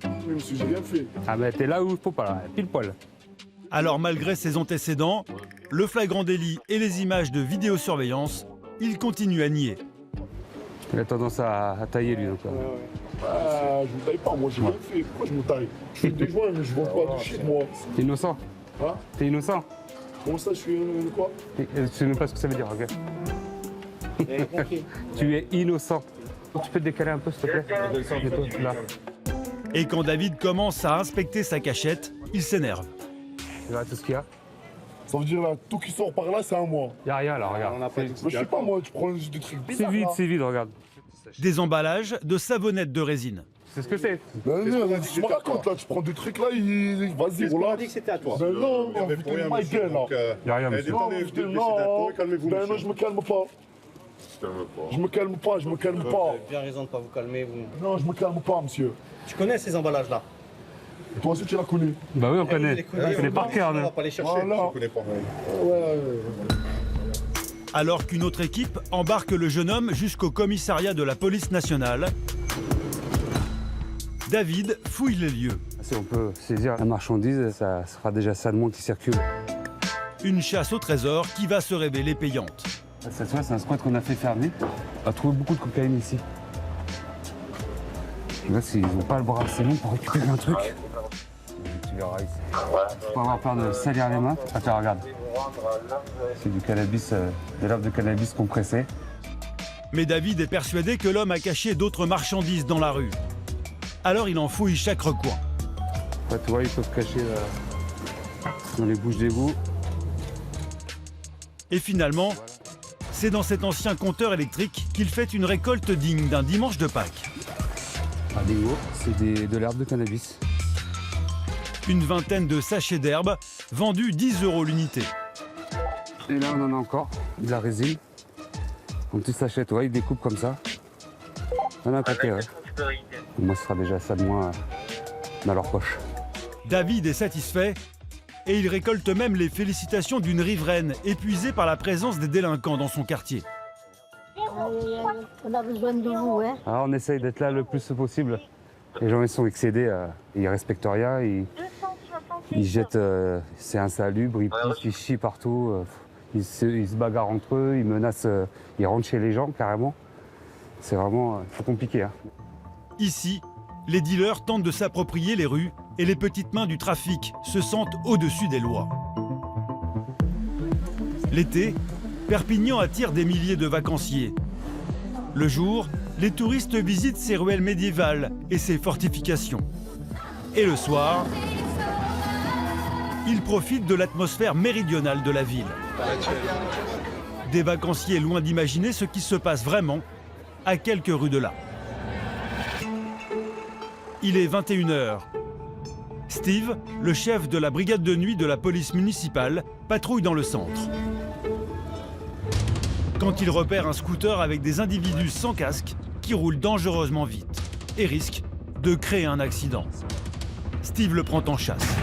Oui, monsieur, j'ai rien fait. Ah mais t'es là où il faut pas, là, pile poil. Alors malgré ses antécédents, le flagrant délit et les images de vidéosurveillance, il continue à nier. Il a tendance à tailler lui. Donc, je me taille pas, moi j'ai rien fait. Pourquoi je me taille? Je fais des joints, mais je vends pas de shit, moi. T'es innocent. Hein? T'es innocent. Comment ça, je suis quoi? Je sais même pas ce que ça veut dire, ok. Tu es innocent. Tu peux te décaler un peu, s'il te plaît? Là. Et quand David commence à inspecter sa cachette, il s'énerve. Regarde tout ce qu'il y a. Ça veut dire là, tout qui sort par là, c'est à moi. Y a rien là, regarde. Je sais pas moi, tu prends des trucs bizarres. C'est vide, regarde. Des emballages de savonnettes de résine. C'est ce que c'est. Non, tu me racontes là, tu prends des trucs là, vas-y, voilà. On dit que c'était à toi. Ben non, putain, ma gueule là. Y a rien, monsieur. Non, ben non, je me calme pas. Je me calme pas. Vous avez bien raison de ne pas vous calmer, vous. Non, je me calme pas, monsieur. Tu connais ces emballages-là? Et toi aussi, tu la connais? Bah oui, on connaît. C'est les par cœur, on va pas les chercher. Voilà. Je connais pas. Alors qu'une autre équipe embarque le jeune homme jusqu'au commissariat de la police nationale, David fouille les lieux. Si on peut saisir la marchandise, ça sera déjà ça de monde qui circule. Une chasse au trésor qui va se révéler payante. Cette fois, c'est un squat qu'on a fait fermer. On a trouvé beaucoup de cocaïne ici. Là, s'ils n'ont pas le bras assez long pour récupérer un truc. Tu verras ici. Faut avoir peur de salir les mains. Attends, regarde. C'est du cannabis, de l'herbe de cannabis compressée. Mais David est persuadé que l'homme a caché d'autres marchandises dans la rue. Alors il en fouille chaque recoin. Ouais, tu vois, ils peuvent cacher dans les bouches d'égout. Et finalement, c'est dans cet ancien compteur électrique qu'il fait une récolte digne d'un dimanche de Pâques. Ah, c'est de l'herbe de cannabis. Une vingtaine de sachets d'herbe vendus 10 € l'unité. Et là, on en a encore, de la résine. Un petit sachet, tu vois, ils découpent comme ça. On a un paquet, ouais. Moi, ce sera déjà ça de moins dans leur poche. David est satisfait et il récolte même les félicitations d'une riveraine épuisée par la présence des délinquants dans son quartier. On a besoin de vous, hein. Alors on essaye d'être là le plus possible. Les gens ils sont excédés, ils respectent rien, ils jettent, c'est insalubre, ils pissent, ils chient partout, ils se bagarrent entre eux, ils menacent, ils rentrent chez les gens carrément. C'est vraiment compliqué. Hein. Ici, les dealers tentent de s'approprier les rues et les petites mains du trafic se sentent au-dessus des lois. L'été, Perpignan attire des milliers de vacanciers. Le jour, les touristes visitent ses ruelles médiévales et ses fortifications. Et le soir, ils profitent de l'atmosphère méridionale de la ville. Des vacanciers loin d'imaginer ce qui se passe vraiment à quelques rues de là. Il est 21h. Steve, le chef de la brigade de nuit de la police municipale, patrouille dans le centre. Quand il repère un scooter avec des individus sans casque qui roulent dangereusement vite et risquent de créer un accident. Steve le prend en chasse.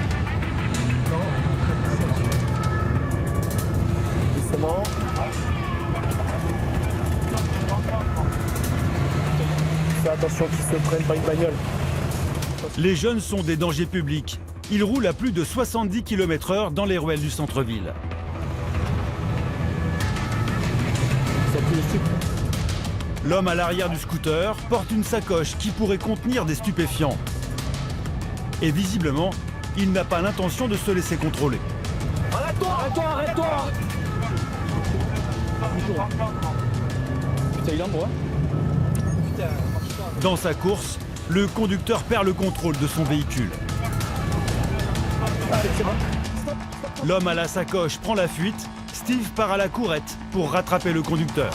Doucement. Fais attention qu'ils se prennent pas une bagnole. Les jeunes sont des dangers publics. Ils roulent à plus de 70 km/h dans les ruelles du centre-ville. L'homme à l'arrière du scooter porte une sacoche qui pourrait contenir des stupéfiants. Et visiblement, il n'a pas l'intention de se laisser contrôler. Arrête-toi, arrête-toi, arrête-toi. Putain, il est en moi. Dans sa course, le conducteur perd le contrôle de son véhicule. L'homme à la sacoche prend la fuite. Steve part à la courette pour rattraper le conducteur.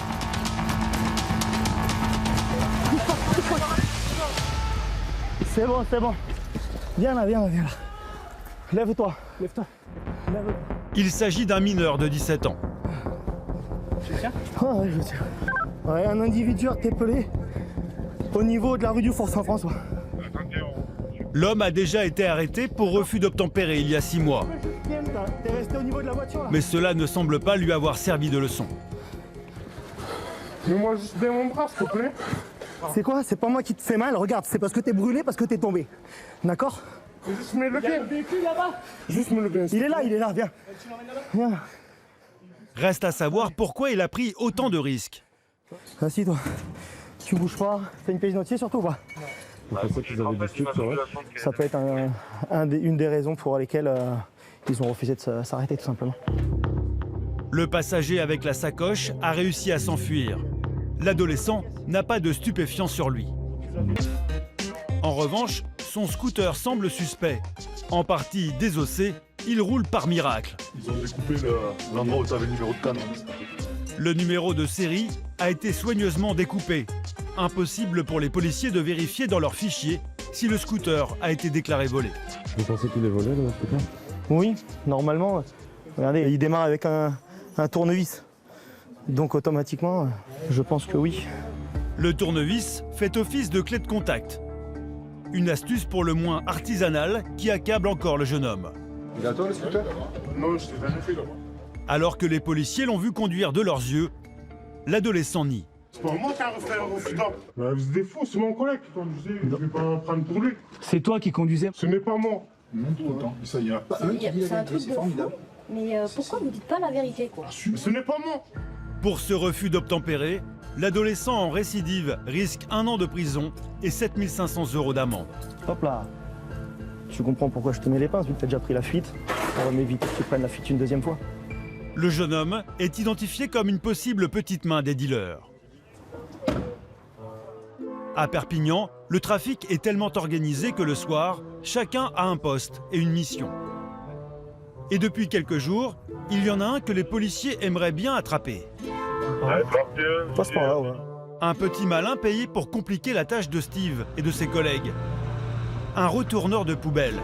C'est bon, c'est bon. Viens là, viens là, viens là. Lève-toi, lève-toi. Lève-toi. Il s'agit d'un mineur de 17 ans. Tu tiens ? Ouais, je tiens. Ouais, un individu interpellé au niveau de la rue du Fort Saint-François. L'homme a déjà été arrêté pour refus d'obtempérer il y a 6 mois. T'es resté au niveau de la voiture là. Mais cela ne semble pas lui avoir servi de leçon. Mais moi, juste bien mon bras, s'il te plaît. C'est quoi? C'est pas moi qui te fais mal, regarde, c'est parce que t'es brûlé, parce que t'es tombé. D'accord? Juste mets le pied. Juste mets le pied. Il est là, viens. Viens. Reste à savoir pourquoi il a pris autant de risques. Assis-toi. Tu bouges pas. T'as une pièce d'identité surtout ou pas? Ça peut être une des raisons pour lesquelles ils ont refusé de s'arrêter tout simplement. Le passager avec la sacoche a réussi à s'enfuir. L'adolescent n'a pas de stupéfiants sur lui. En revanche, son scooter semble suspect. En partie désossé, il roule par miracle. Ils ont découpé l'endroit où tu avais le numéro de canne. Le numéro de série a été soigneusement découpé. Impossible pour les policiers de vérifier dans leur fichier si le scooter a été déclaré volé. Vous pensez qu'il est volé, le scooter? Oui, normalement. Regardez, il démarre avec un tournevis. Donc automatiquement, je pense que oui. Le tournevis fait office de clé de contact. Une astuce pour le moins artisanale qui accable encore le jeune homme. Il est à toi le scooter? Non, je t'ai rien fait là. Alors que les policiers l'ont vu conduire de leurs yeux, l'adolescent nie. C'est pas moi qui ai refait un refus d'ordre. Bah, vous êtes fous, c'est mon collègue qui conduisait. Je vais pas prendre pour lui. C'est toi qui conduisais? Ce n'est pas moi. Non, tout le temps. Ça y est. C'est un truc de fou. Mais pourquoi vous dites pas la vérité, quoi? Ce n'est pas moi. Pour ce refus d'obtempérer, l'adolescent en récidive risque 1 an de prison et 7 500 € d'amende. Hop là. Tu comprends pourquoi je te mets les pinces, vu que t'as déjà pris la fuite. On va m'éviter que tu prennes la fuite une deuxième fois. Le jeune homme est identifié comme une possible petite main des dealers. À Perpignan, le trafic est tellement organisé que le soir, chacun a un poste et une mission. Et depuis quelques jours, il y en a un que les policiers aimeraient bien attraper. Passe par là, ouais. Un petit malin payé pour compliquer la tâche de Steve et de ses collègues. Un retourneur de poubelles.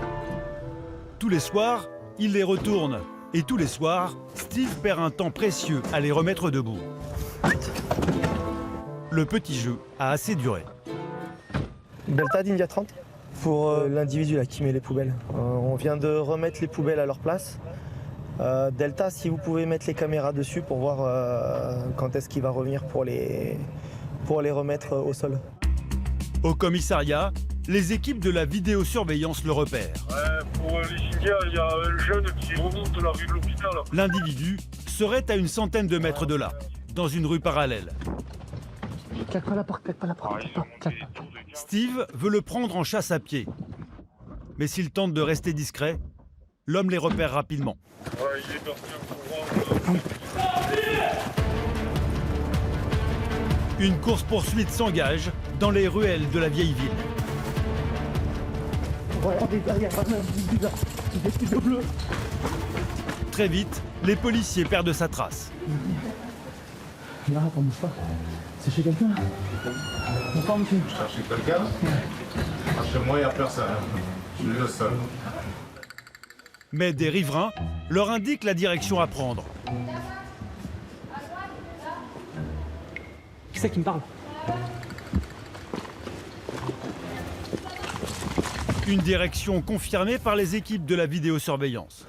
Tous les soirs, il les retourne. Et tous les soirs, Steve perd un temps précieux à les remettre debout. Le petit jeu a assez duré. Beltade India 30 pour l'individu là qui met les poubelles. On vient de remettre les poubelles à leur place Delta, si vous pouvez mettre les caméras dessus pour voir quand est-ce qu'il va revenir pour les remettre au sol. Au commissariat, les équipes de la vidéosurveillance le repèrent. Pour les signaux, il y a un jeune qui remonte la rue de l'hôpital. L'individu serait à une centaine de mètres de là, dans une rue parallèle. Claque pas la porte, claque pas la porte. Steve veut le prendre en chasse à pied. Mais s'il tente de rester discret, l'homme les repère rapidement. Il est parti en courant. Une course-poursuite s'engage dans les ruelles de la vieille ville. Regardez derrière, des petits bleus. Très vite, les policiers perdent sa trace. Là, attends, bouge pas. C'est chez quelqu'un là. Bonsoir, monsieur. Je cherche quelqu'un. Chez moi, il n'y a personne. Je suis le seul. Mais des riverains leur indiquent la direction à prendre. Qui c'est qui me parle? Une direction confirmée par les équipes de la vidéosurveillance.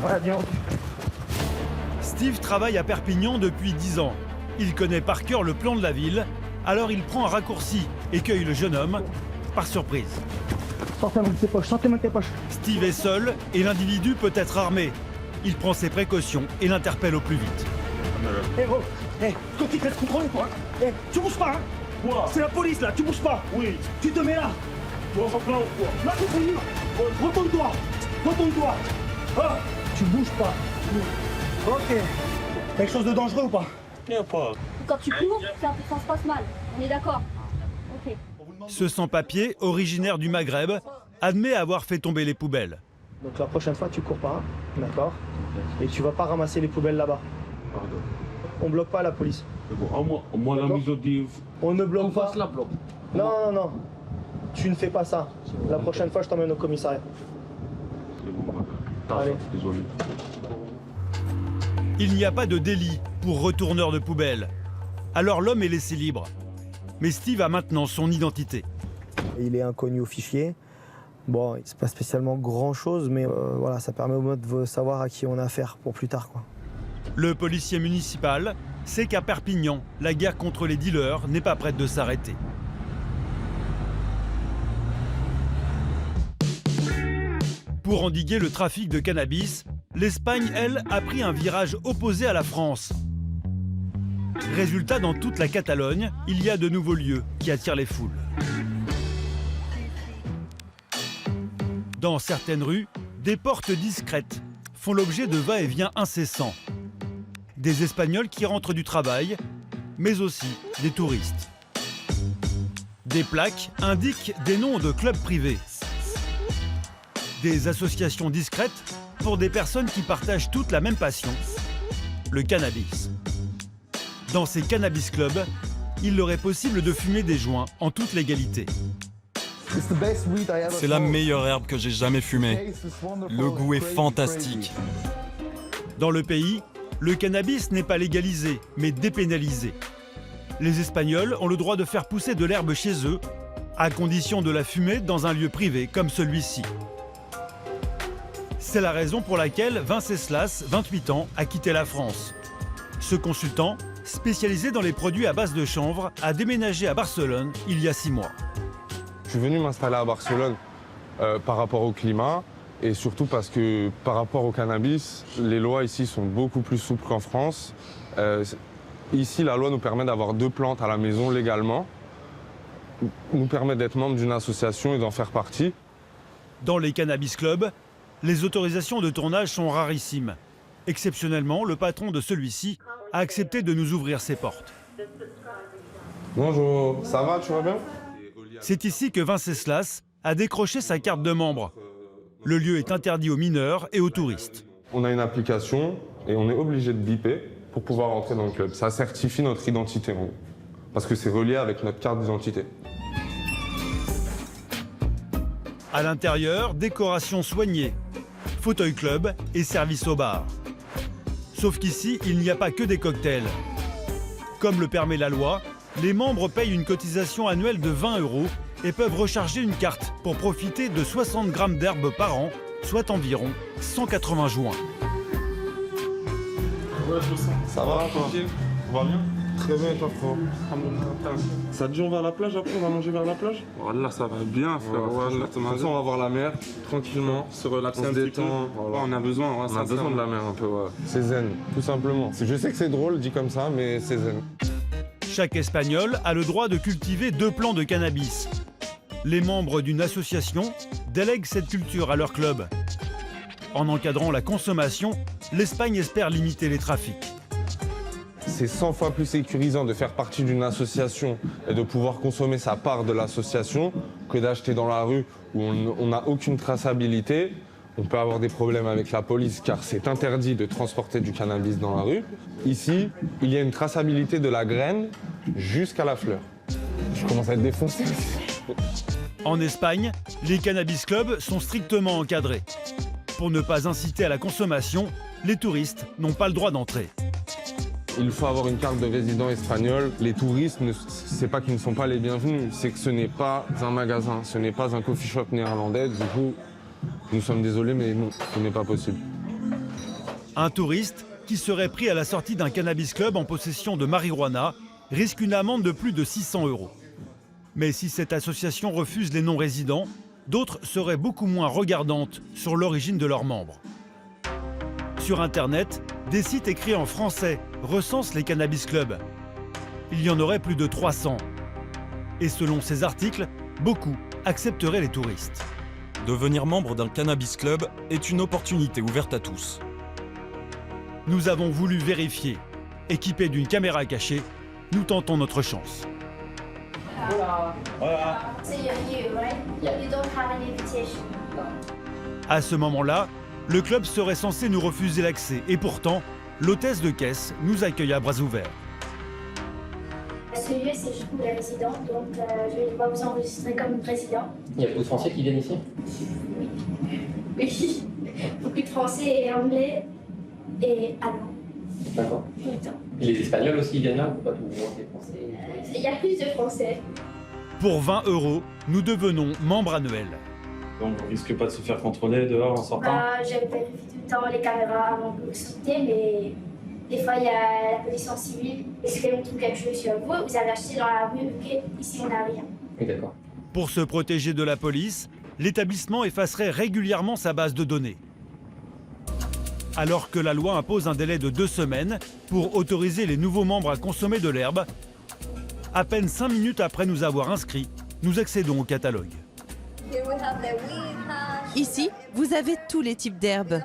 Voilà, bien. Steve travaille à Perpignan depuis 10 ans. Il connaît par cœur le plan de la ville, alors il prend un raccourci et cueille le jeune homme par surprise. Sortez-moi de tes poches, sortez-moi de tes poches. Steve est seul et l'individu peut être armé. Il prend ses précautions et l'interpelle au plus vite. Eh oh, toi qui te laisses contrôler toi. Tu bouges pas, hein. C'est la police là, tu bouges pas. Oui. Tu te mets là. Là, retourne-toi. Retourne-toi. Ah, tu bouges pas. Ok. Quelque chose de dangereux ou pas? Quand tu cours, ça se passe mal. On est d'accord? Ok. Ce sans-papier, originaire du Maghreb, admet avoir fait tomber les poubelles. Donc la prochaine fois, tu cours pas, d'accord? Et tu vas pas ramasser les poubelles là-bas. On bloque pas la police. Moi la mise au div. On ne bloque pas. La bloque. Non, non, non. Tu ne fais pas ça. La prochaine fois, je t'emmène au commissariat. Allez. Désolé. Il n'y a pas de délit pour retourneur de poubelles. Alors l'homme est laissé libre. Mais Steve a maintenant son identité. Il est inconnu au fichier. Bon, c'est pas spécialement grand-chose, mais voilà, ça permet au moins de savoir à qui on a affaire pour plus tard, quoi. Le policier municipal sait qu'à Perpignan, la guerre contre les dealers n'est pas prête de s'arrêter. Pour endiguer le trafic de cannabis, l'Espagne, elle, a pris un virage opposé à la France. Résultat, dans toute la Catalogne, il y a de nouveaux lieux qui attirent les foules. Dans certaines rues, des portes discrètes font l'objet de va-et-vient incessants. Des Espagnols qui rentrent du travail, mais aussi des touristes. Des plaques indiquent des noms de clubs privés. Des associations discrètes pour des personnes qui partagent toutes la même passion, le cannabis. Dans ces cannabis clubs, il leur est possible de fumer des joints en toute légalité. C'est la meilleure herbe que j'ai jamais fumée. Le goût est fantastique. Dans le pays, le cannabis n'est pas légalisé, mais dépénalisé. Les Espagnols ont le droit de faire pousser de l'herbe chez eux, à condition de la fumer dans un lieu privé comme celui-ci. C'est la raison pour laquelle Venceslas, 28 ans, a quitté la France. Ce consultant, spécialisé dans les produits à base de chanvre, a déménagé à Barcelone il y a 6 mois. Je suis venu m'installer à Barcelone par rapport au climat et surtout parce que par rapport au cannabis, les lois ici sont beaucoup plus souples qu'en France. Ici, la loi nous permet d'avoir 2 plantes à la maison légalement, nous permet d'être membre d'une association et d'en faire partie. Dans les cannabis clubs, les autorisations de tournage sont rarissimes. Exceptionnellement, le patron de celui-ci a accepté de nous ouvrir ses portes. Bonjour, ça va, tu vas bien? C'est ici que Venceslas a décroché sa carte de membre. Le lieu est interdit aux mineurs et aux touristes. On a une application et on est obligé de biper pour pouvoir entrer dans le club. Ça certifie notre identité, en gros, parce que c'est relié avec notre carte d'identité. À l'intérieur, décoration soignée, fauteuil club et service au bar. Sauf qu'ici, il n'y a pas que des cocktails. Comme le permet la loi, les membres payent une cotisation annuelle de 20 € et peuvent recharger une carte pour profiter de 60 grammes d'herbe par an soit environ 180 joints. Ça va, tranquille? On va bien? Très bien, toi, frérot. Ça te dit, on va à la plage après? On va manger vers la plage? Voilà, ça va bien, frère. Voilà, Comme ça, on va voir la mer, tranquillement. se relaxer On se un petit peu. détend. Voilà. On a besoin, On a besoin de la mer un peu, ouais. C'est zen, tout simplement. Je sais que c'est drôle, dit comme ça, mais c'est zen. Chaque Espagnol a le droit de cultiver 2 plants de cannabis. Les membres d'une association délèguent cette culture à leur club. En encadrant la consommation, l'Espagne espère limiter les trafics. C'est 100 fois plus sécurisant de faire partie d'une association et de pouvoir consommer sa part de l'association que d'acheter dans la rue où on n'a aucune traçabilité. On peut avoir des problèmes avec la police car c'est interdit de transporter du cannabis dans la rue. Ici, il y a une traçabilité de la graine jusqu'à la fleur. Je commence à être défoncé. En Espagne, les cannabis clubs sont strictement encadrés. Pour ne pas inciter à la consommation, les touristes n'ont pas le droit d'entrer. Il faut avoir une carte de résident espagnol. Les touristes, c'est pas qu'ils ne sont pas les bienvenus, c'est que ce n'est pas un magasin, ce n'est pas un coffee shop néerlandais. Du coup, nous sommes désolés, mais non, ce n'est pas possible. Un touriste qui serait pris à la sortie d'un cannabis club en possession de marijuana risque une amende de plus de 600 €. Mais si cette association refuse les non-résidents, d'autres seraient beaucoup moins regardantes sur l'origine de leurs membres. Sur Internet, des sites écrits en français recensent les cannabis clubs. Il y en aurait plus de 300. Et selon ces articles, beaucoup accepteraient les touristes. Devenir membre d'un cannabis club est une opportunité ouverte à tous. Nous avons voulu vérifier. Équipés d'une caméra cachée, nous tentons notre chance. À ce moment-là, le club serait censé nous refuser l'accès et pourtant, l'hôtesse de caisse nous accueille à bras ouverts. Ce lieu, c'est juste pour les résidents, donc je ne vais pas vous enregistrer comme président. Il y a beaucoup de Français qui viennent ici? Oui, beaucoup de Français et Anglais et Allemands. D'accord. Tout le temps. Et les Espagnols aussi, ils viennent là ou pas tout le monde, les Français? Il y a plus de Français. Pour 20 €, nous devenons membres annuels. Donc on risque pas de se faire contrôler dehors en sortant? Je vérifie tout le temps les caméras avant que vous sortez, mais des fois il y a la police en civil. Est-ce qu'on trouve quelque chose sur vous? Vous avez acheté dans la rue, ok, ici on n'a rien. Oui, d'accord. Pour se protéger de la police, l'établissement effacerait régulièrement sa base de données. Alors que la loi impose un délai de 2 semaines pour autoriser les nouveaux membres à consommer de l'herbe, à peine 5 minutes après nous avoir inscrits, nous accédons au catalogue. Ici, vous avez tous les types d'herbes.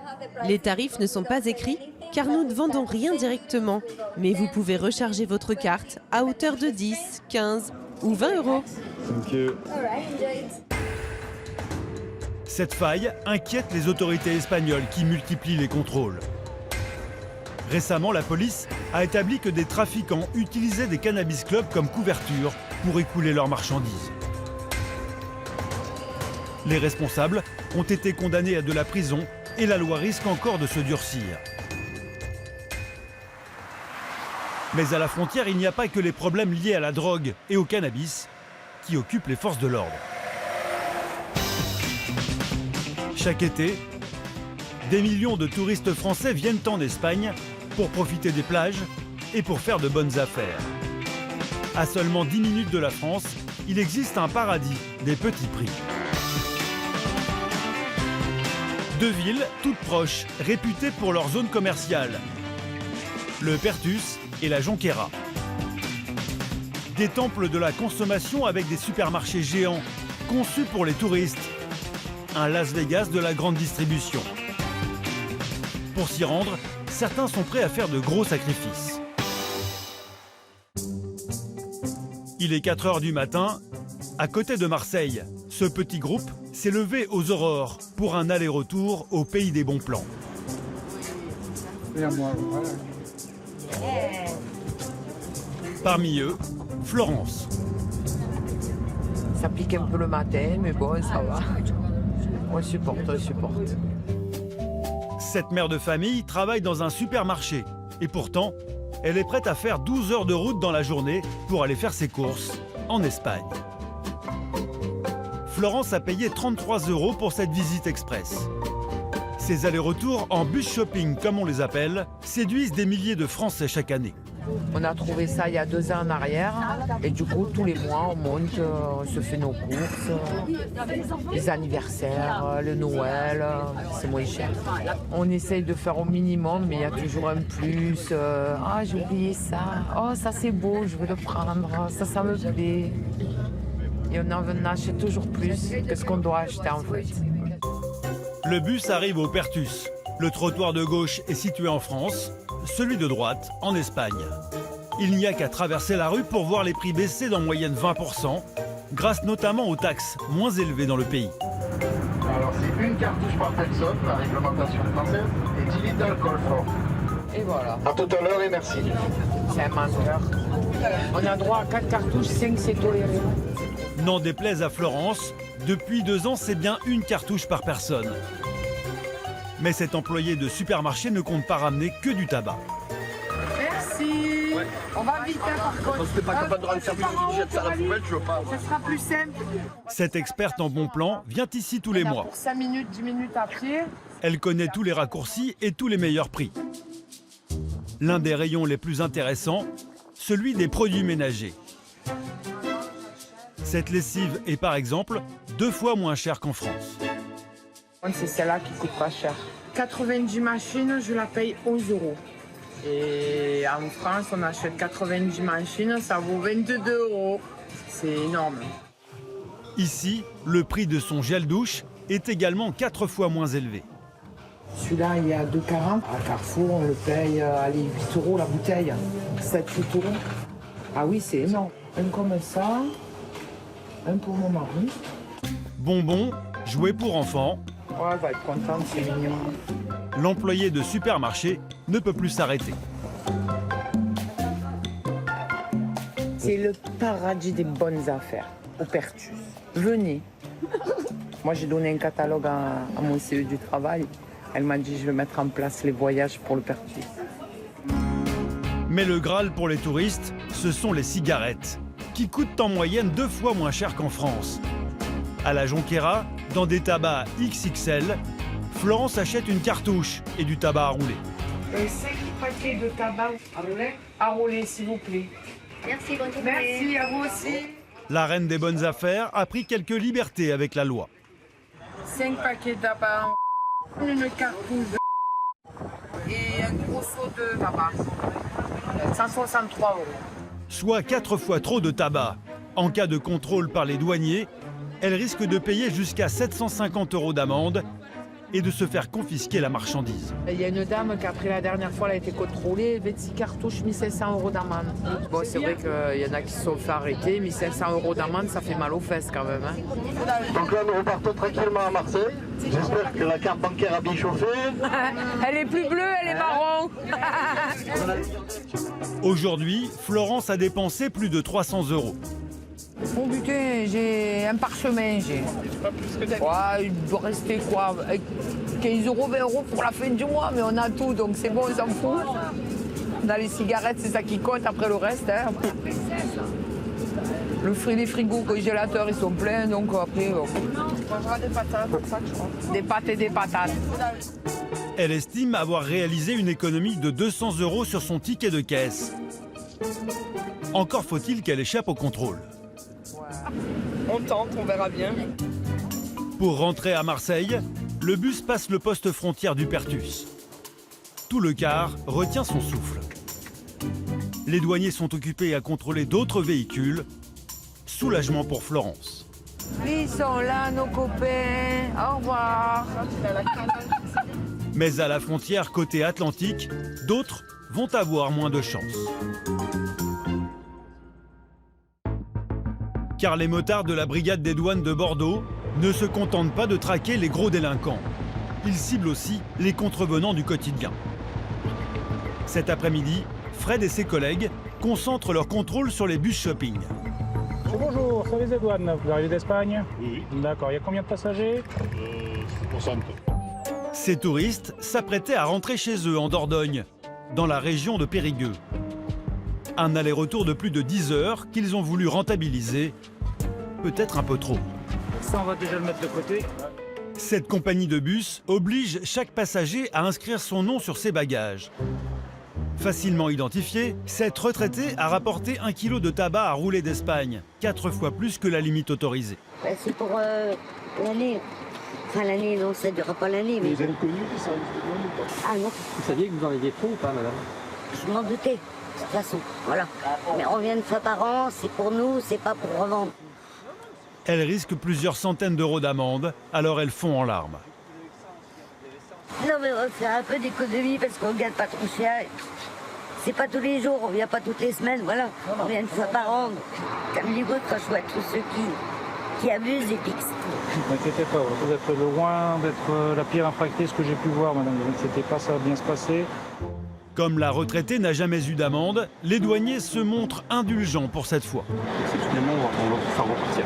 Les tarifs ne sont pas écrits car nous ne vendons rien directement. Mais vous pouvez recharger votre carte à hauteur de 10, 15 ou 20 €. Cette faille inquiète les autorités espagnoles qui multiplient les contrôles. Récemment, la police a établi que des trafiquants utilisaient des cannabis clubs comme couverture pour écouler leurs marchandises. Les responsables ont été condamnés à de la prison et la loi risque encore de se durcir. Mais à la frontière, il n'y a pas que les problèmes liés à la drogue et au cannabis qui occupent les forces de l'ordre. Chaque été, des millions de touristes français viennent en Espagne pour profiter des plages et pour faire de bonnes affaires. À seulement 10 minutes de la France, il existe un paradis des petits prix. 2 villes toutes proches, réputées pour leur zone commerciale. Le Pertus et la Jonquera. Des temples de la consommation avec des supermarchés géants, conçus pour les touristes. Un Las Vegas de la grande distribution. Pour s'y rendre, certains sont prêts à faire de gros sacrifices. Il est 4 h du matin, à côté de Marseille. Ce petit groupe s'est levé aux aurores pour un aller-retour au pays des bons plans. Parmi eux, Florence. Ça pique un peu le matin, mais bon, ça va. On supporte. Cette mère de famille travaille dans un supermarché et pourtant, elle est prête à faire 12 heures de route dans la journée pour aller faire ses courses en Espagne. Florence a payé 33 € pour cette visite express. Ces allers-retours en bus shopping, comme on les appelle, séduisent des milliers de Français chaque année. On a trouvé ça il y a 2 ans en arrière et du coup tous les mois on monte, on se fait nos courses, les anniversaires, le Noël, c'est moins cher. On essaye de faire au minimum mais il y a toujours un plus. Ah j'ai oublié ça, oh ça c'est beau, je veux le prendre, ça me plaît. Et on en achète toujours plus que ce qu'on doit acheter en fait. Le bus arrive au Pertus. Le trottoir de gauche est situé en France, celui de droite en Espagne. Il n'y a qu'à traverser la rue pour voir les prix baisser d'en moyenne 20%, grâce notamment aux taxes moins élevées dans le pays. Alors c'est une cartouche par personne, la réglementation française, et 10 litres d'alcool fort. Et voilà. A tout à l'heure et merci. C'est un menteur. On a droit à 4 cartouches, 5 c'est toléré. N'en déplaise à Florence, depuis 2 ans c'est bien une cartouche par personne. Mais cet employé de supermarché ne compte pas ramener que du tabac. Merci. Ouais. On va vite par contre. Si t'es pas capable de ramener ça, tu jettes ça à la poubelle, je veux pas. Ça sera plus simple. Cette experte en bon plan vient ici tous les mois. Pour 5 minutes, 10 minutes à pied. Elle connaît tous les raccourcis et tous les meilleurs prix. L'un des rayons les plus intéressants, celui des produits ménagers. Cette lessive est par exemple 2 fois moins chère qu'en France. C'est celle-là qui coûte pas cher. 90 machines, je la paye 11 €. Et en France, on achète 90 machines, ça vaut 22 €. C'est énorme. Ici, le prix de son gel douche est également 4 fois moins élevé. Celui-là, il est à 2,40. À Carrefour, on le paye allez, 8 € la bouteille. 7-8 €. Ah oui, c'est énorme. Un comme ça, un pour mon mari. Bonbons, jouets pour enfants. Ouais, elle va être contente, c'est mignon. L'employé de supermarché ne peut plus s'arrêter. C'est le paradis des bonnes affaires au Pertus. Venez. Moi, j'ai donné un catalogue à mon CE du travail. Elle m'a dit, je vais mettre en place les voyages pour le Pertus. Mais le Graal pour les touristes, ce sont les cigarettes, qui coûtent en moyenne 2 fois moins cher qu'en France. À la Jonquera, dans des tabacs XXL, Florence achète une cartouche et du tabac à rouler. 5 paquets de tabac à rouler, s'il vous plaît. Merci, bonne journée. Merci, à vous aussi. La reine des bonnes affaires a pris quelques libertés avec la loi. 5 paquets de tabac, une cartouche et un gros seau de tabac. 163 €. Soit 4 fois trop de tabac. En cas de contrôle par les douaniers, elle risque de payer jusqu'à 750 € d'amende et de se faire confisquer la marchandise. Il y a une dame qui, après la dernière fois, elle a été contrôlée, 26 cartouches, 1500 € d'amende. Bon, c'est vrai qu'il y en a qui se sont fait arrêter, 1500 € d'amende, ça fait mal aux fesses quand même. Hein. Donc là, nous repartons tranquillement à Marseille. J'espère que la carte bancaire a bien chauffé. Elle est plus bleue, elle est marron. Aujourd'hui, Florence a dépensé plus de 300 €. Oh putain, j'ai un parchemin, j'ai. Ouais, il doit rester quoi 15 €, 20 € pour la fin du mois, mais on a tout, donc c'est bon, on s'en fout. On a les cigarettes, c'est ça qui compte, après le reste. Hein. Les frigos congélateurs, ils sont pleins, donc après... On mangera des patates, pour ça, je crois. Des pâtes et des patates. Elle estime avoir réalisé une économie de 200 € sur son ticket de caisse. Encore faut-il qu'elle échappe au contrôle. On tente, on verra bien. Pour rentrer à Marseille, le bus passe le poste frontière du Pertus. Tout le car retient son souffle. Les douaniers sont occupés à contrôler d'autres véhicules. Soulagement pour Florence. Ils sont là, nos copains. Au revoir. Mais à la frontière côté Atlantique, d'autres vont avoir moins de chance. Car les motards de la brigade des douanes de Bordeaux ne se contentent pas de traquer les gros délinquants. Ils ciblent aussi les contrevenants du quotidien. Cet après-midi, Fred et ses collègues concentrent leur contrôle sur les bus shopping. Bonjour, service des douanes, vous arrivez d'Espagne? Oui. D'accord, il y a combien de passagers 60. Ces touristes s'apprêtaient à rentrer chez eux en Dordogne, dans la région de Périgueux. Un aller-retour de plus de 10 heures qu'ils ont voulu rentabiliser, peut-être un peu trop. Ça, on va déjà le mettre de côté. Cette compagnie de bus oblige chaque passager à inscrire son nom sur ses bagages. Facilement identifié, cette retraitée a rapporté 1 kg de tabac à rouler d'Espagne, 4 fois plus que la limite autorisée. C'est pour l'année. Enfin, l'année, non, ça ne durera pas l'année. Mais... Vous avez connu les services de douane ou pas? Ah non. Vous saviez que vous en aviez trop ou pas, madame? Je m'en doutais, de toute façon. Voilà. Mais on vient une fois par an, c'est pour nous, c'est pas pour revendre. Elle risque plusieurs centaines d'euros d'amende, alors elle fond en larmes. Non, mais on va faire un peu d'économie parce qu'on ne gagne pas trop cher. C'est pas tous les jours, on vient pas toutes les semaines, voilà. On vient une fois par an. Comme les autres, quand je vois tous ceux qui abusent des pics. Ne vous inquiétez pas, vous êtes loin d'être la pire infractrice que j'ai pu voir, madame. Ne vous inquiétez pas, ça va bien se passer. Comme la retraitée n'a jamais eu d'amende, les douaniers se montrent indulgents pour cette fois. Exceptionnellement, on va vous faire repartir.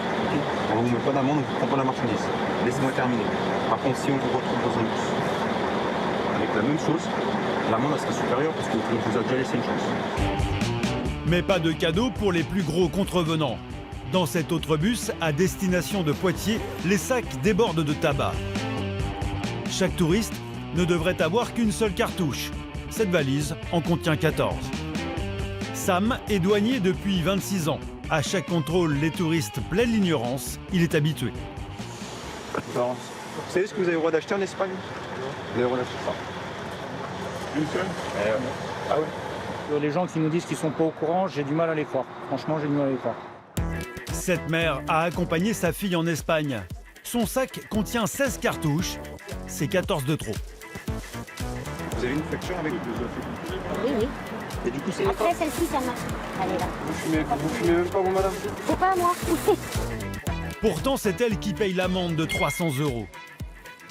On ne vous met pas d'amende, on ne vous prend pas la marchandise. Laissez-moi terminer. Par contre, si on vous retrouve dans un bus avec la même chose, l'amende sera supérieure parce qu'on vous a déjà laissé une chance. Mais pas de cadeau pour les plus gros contrevenants. Dans cet autre bus, à destination de Poitiers, les sacs débordent de tabac. Chaque touriste ne devrait avoir qu'une seule cartouche. Cette valise en contient 14. Sam est douanier depuis 26 ans. À chaque contrôle, les touristes pleins d'ignorance, il est habitué. Vous savez ce que vous avez le droit d'acheter en Espagne? Vous avez le droit d'acheter ça. Une seule? Ah ouais. Les gens qui nous disent qu'ils sont pas au courant, j'ai du mal à les croire. Franchement, j'ai du mal à les croire. Cette mère a accompagné sa fille en Espagne. Son sac contient 16 cartouches, c'est 14 de trop. Vous avez une facture avec vous? Oui, oui. Et du coup, c'est... Après, celle-ci, ça marche. Elle est là. Vous fumez même pas, vous, madame? C'est pas moi. Pourtant, c'est elle qui paye l'amende de 300 €.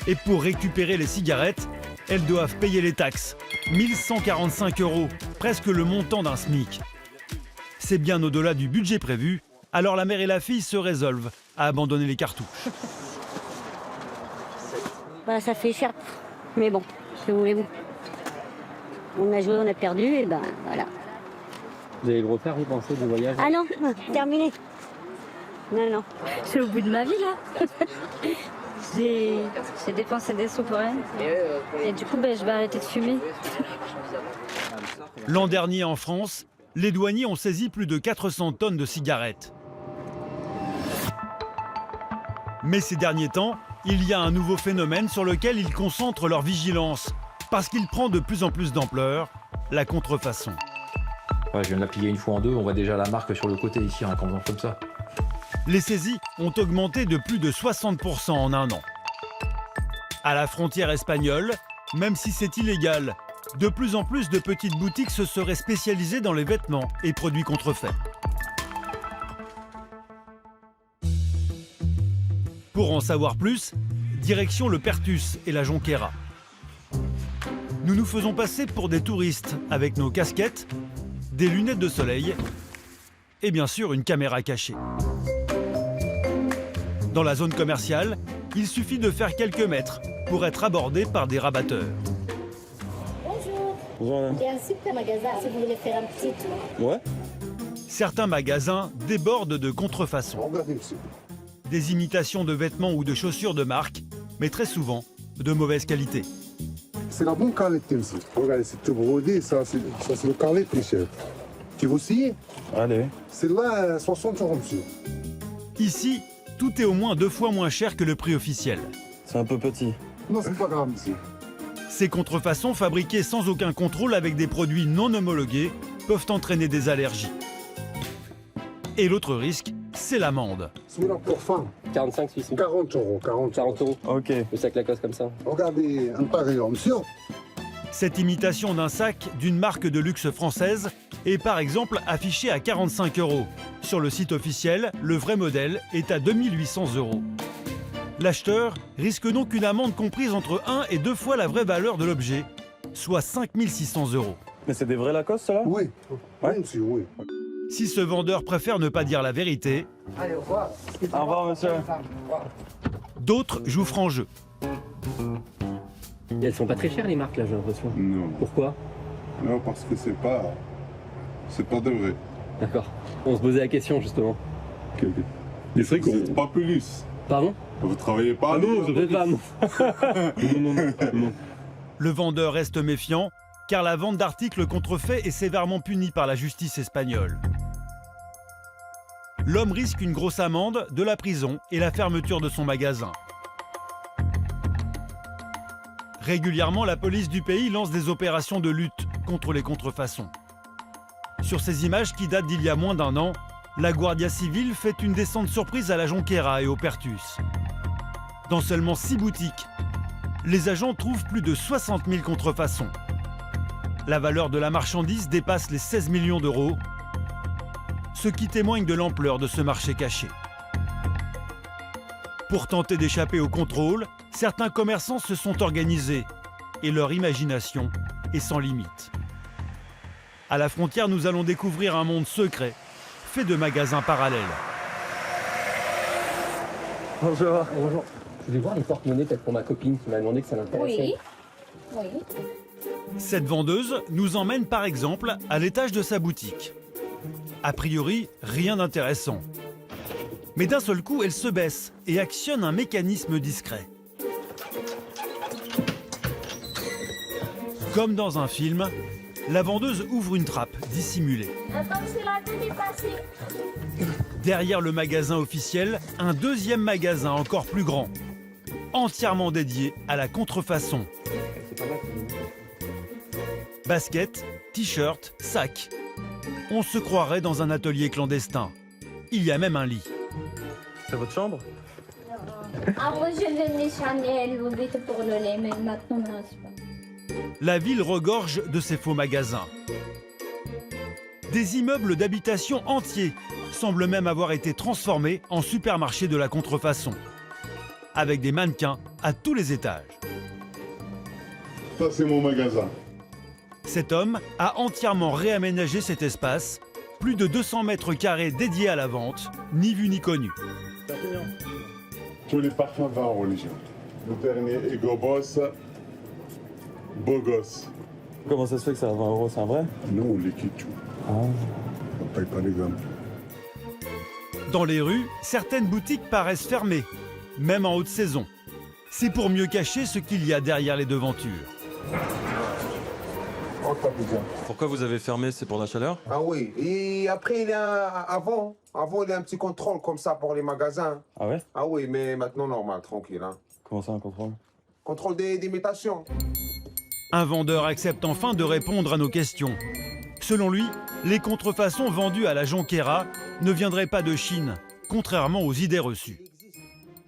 Et pour récupérer les cigarettes, elles doivent payer les taxes. 1145 €, presque le montant d'un SMIC. C'est bien au-delà du budget prévu, alors la mère et la fille se résolvent à abandonner les cartouches. Bah, ça fait cher. Mais bon, que voulez-vous? On a joué, on a perdu, et ben voilà. Vous allez le refaire, vous pensez, du voyage? Ah non, terminé. Non, non. C'est au bout de ma vie, là. J'ai dépensé des sous pour rien. Et du coup, je vais arrêter de fumer. L'an dernier en France, les douaniers ont saisi plus de 400 tonnes de cigarettes. Mais ces derniers temps, il y a un nouveau phénomène sur lequel ils concentrent leur vigilance, parce qu'il prend de plus en plus d'ampleur, la contrefaçon. Ouais, je viens de la plier une fois en deux, on voit déjà la marque sur le côté ici, en faisant comme ça. Les saisies ont augmenté de plus de 60% en un an. À la frontière espagnole, même si c'est illégal, de plus en plus de petites boutiques se seraient spécialisées dans les vêtements et produits contrefaits. Pour en savoir plus, direction le Pertus et la Jonquera. Nous nous faisons passer pour des touristes avec nos casquettes, des lunettes de soleil et bien sûr une caméra cachée. Dans la zone commerciale, il suffit de faire quelques mètres pour être abordé par des rabatteurs. Bonjour. Bonjour, Il y a un super magasin si vous voulez faire un petit tour. Ouais. Certains magasins débordent de contrefaçons. Des imitations de vêtements ou de chaussures de marque, mais très souvent de mauvaise qualité. C'est la bonne qualité aussi. Regardez, c'est tout brodé, ça c'est le carnet t-shirt. Tu veux essayer? Allez. C'est là 60 €, monsieur. Ici, tout est au moins 2 fois moins cher que le prix officiel. C'est un peu petit. Non, c'est pas grave, monsieur. Ces contrefaçons, fabriquées sans aucun contrôle avec des produits non homologués, peuvent entraîner des allergies. Et l'autre risque, c'est l'amende. Celui-là pour femme. 45 Suisses. 40 €. 40 €. Ok. Le sac Lacoste comme ça. Regardez, un pareil, monsieur. Cette imitation d'un sac d'une marque de luxe française est par exemple affichée à 45 €. Sur le site officiel, le vrai modèle est à 2800 €. L'acheteur risque donc une amende comprise entre 1 et 2 fois la vraie valeur de l'objet, soit 5600 €. Mais c'est des vrais Lacoste, ceux-là? Oui. Ouais. Oui, monsieur, oui. Si ce vendeur préfère ne pas dire la vérité, Allez, au revoir. Au revoir, monsieur. d'autres jouent franc jeu. Et elles sont pas très chères les marques là, j'ai l'impression. Non. Pourquoi? Non, parce que c'est pas de vrai. D'accord. On se posait la question justement. Les frics, c'est pas plus lisse. Pardon? Vous travaillez pas? Ah non, vous êtes là, non. Non. Le vendeur reste méfiant, car la vente d'articles contrefaits est sévèrement punie par la justice espagnole. L'homme risque une grosse amende, de la prison et la fermeture de son magasin. Régulièrement, la police du pays lance des opérations de lutte contre les contrefaçons. Sur ces images qui datent d'il y a moins d'1 an, la Guardia Civile fait une descente surprise à la Jonquera et au Pertus. Dans seulement 6 boutiques, les agents trouvent plus de 60 000 contrefaçons. La valeur de la marchandise dépasse les 16 millions d'euros, ce qui témoigne de l'ampleur de ce marché caché. Pour tenter d'échapper au contrôle, certains commerçants se sont organisés et leur imagination est sans limite. À la frontière, nous allons découvrir un monde secret, fait de magasins parallèles. Bonjour. Bonjour. Je voulais voir les porte-monnaies peut-être pour ma copine qui m'a demandé que ça l'intéressait. Oui. Cette vendeuse nous emmène par exemple à l'étage de sa boutique. A priori, rien d'intéressant. Mais d'un seul coup, elle se baisse et actionne un mécanisme discret. Comme dans un film, la vendeuse ouvre une trappe dissimulée. Derrière le magasin officiel, un deuxième magasin encore plus grand, entièrement dédié à la contrefaçon. Baskets, t-shirts, sacs. On se croirait dans un atelier clandestin. Il y a même un lit. C'est votre chambre? Avant, je venais Chanel, vous dites pour le lait, mais maintenant, non, c'est pas. La ville regorge de ces faux magasins. Des immeubles d'habitation entiers semblent même avoir été transformés en supermarchés de la contrefaçon, avec des mannequins à tous les étages. Ça, c'est mon magasin. Cet homme a entièrement réaménagé cet espace, plus de 200 mètres carrés dédiés à la vente, ni vu ni connu. Tous les parfums 20 euros, les gens. Le dernier Ego Boss, beau gosse. Comment ça se fait que c'est à 20 euros, c'est un vrai? Non, on liquide tout. On paye pas les gammes. Dans les rues, certaines boutiques paraissent fermées, même en haute saison. C'est pour mieux cacher ce qu'il y a derrière les devantures. Pourquoi vous avez fermé? C'est pour la chaleur? Ah oui, et après, avant, il y a un petit contrôle comme ça pour les magasins. Ah ouais? Ah oui, mais maintenant, normal, tranquille. Hein. Comment ça, un contrôle? Contrôle d'imitation. Un vendeur accepte enfin de répondre à nos questions. Selon lui, les contrefaçons vendues à la Jonquera ne viendraient pas de Chine, contrairement aux idées reçues.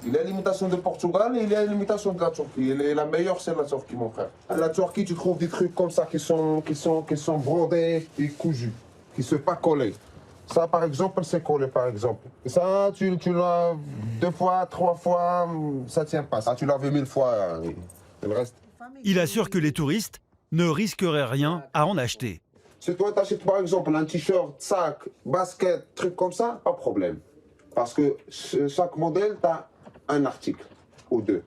Il y a l'imitation de Portugal et il y a l'imitation de la Turquie. Et la meilleure, c'est la Turquie, mon frère. À la Turquie, tu trouves des trucs comme ça qui sont brodés et cousus, qui ne sont pas collés. Ça, par exemple, c'est collé, par exemple. Et ça, tu l'as 2 fois, 3 fois, ça ne tient pas. Ça, tu l'as vu 1000 fois, et le reste. Il assure que les touristes ne risqueraient rien à en acheter. Si toi, tu achètes, par exemple, un t-shirt, sac, basket, truc comme ça, pas de problème. Parce que chaque modèle, tu as un article ou 2.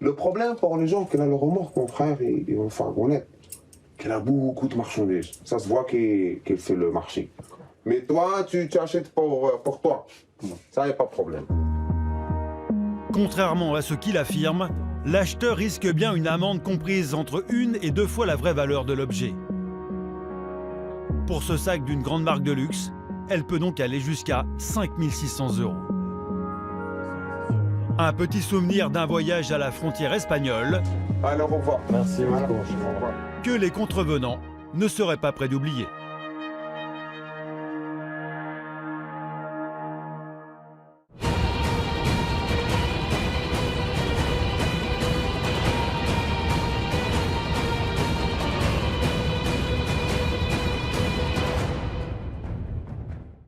Le problème pour les gens qui ont le remorque, mon frère, et enfin honnête, qu'elle a beaucoup de marchandises. Ça se voit qu'elle fait le marché. Mais toi, tu achètes pour toi. Ça, il n'y a pas de problème. Contrairement à ce qu'il affirme, l'acheteur risque bien une amende comprise entre 1 et 2 fois la vraie valeur de l'objet. Pour ce sac d'une grande marque de luxe, elle peut donc aller jusqu'à 5 600 €. Un petit souvenir d'un voyage à la frontière espagnole. Alors, au revoir. Merci beaucoup. Que les contrevenants ne seraient pas prêts d'oublier.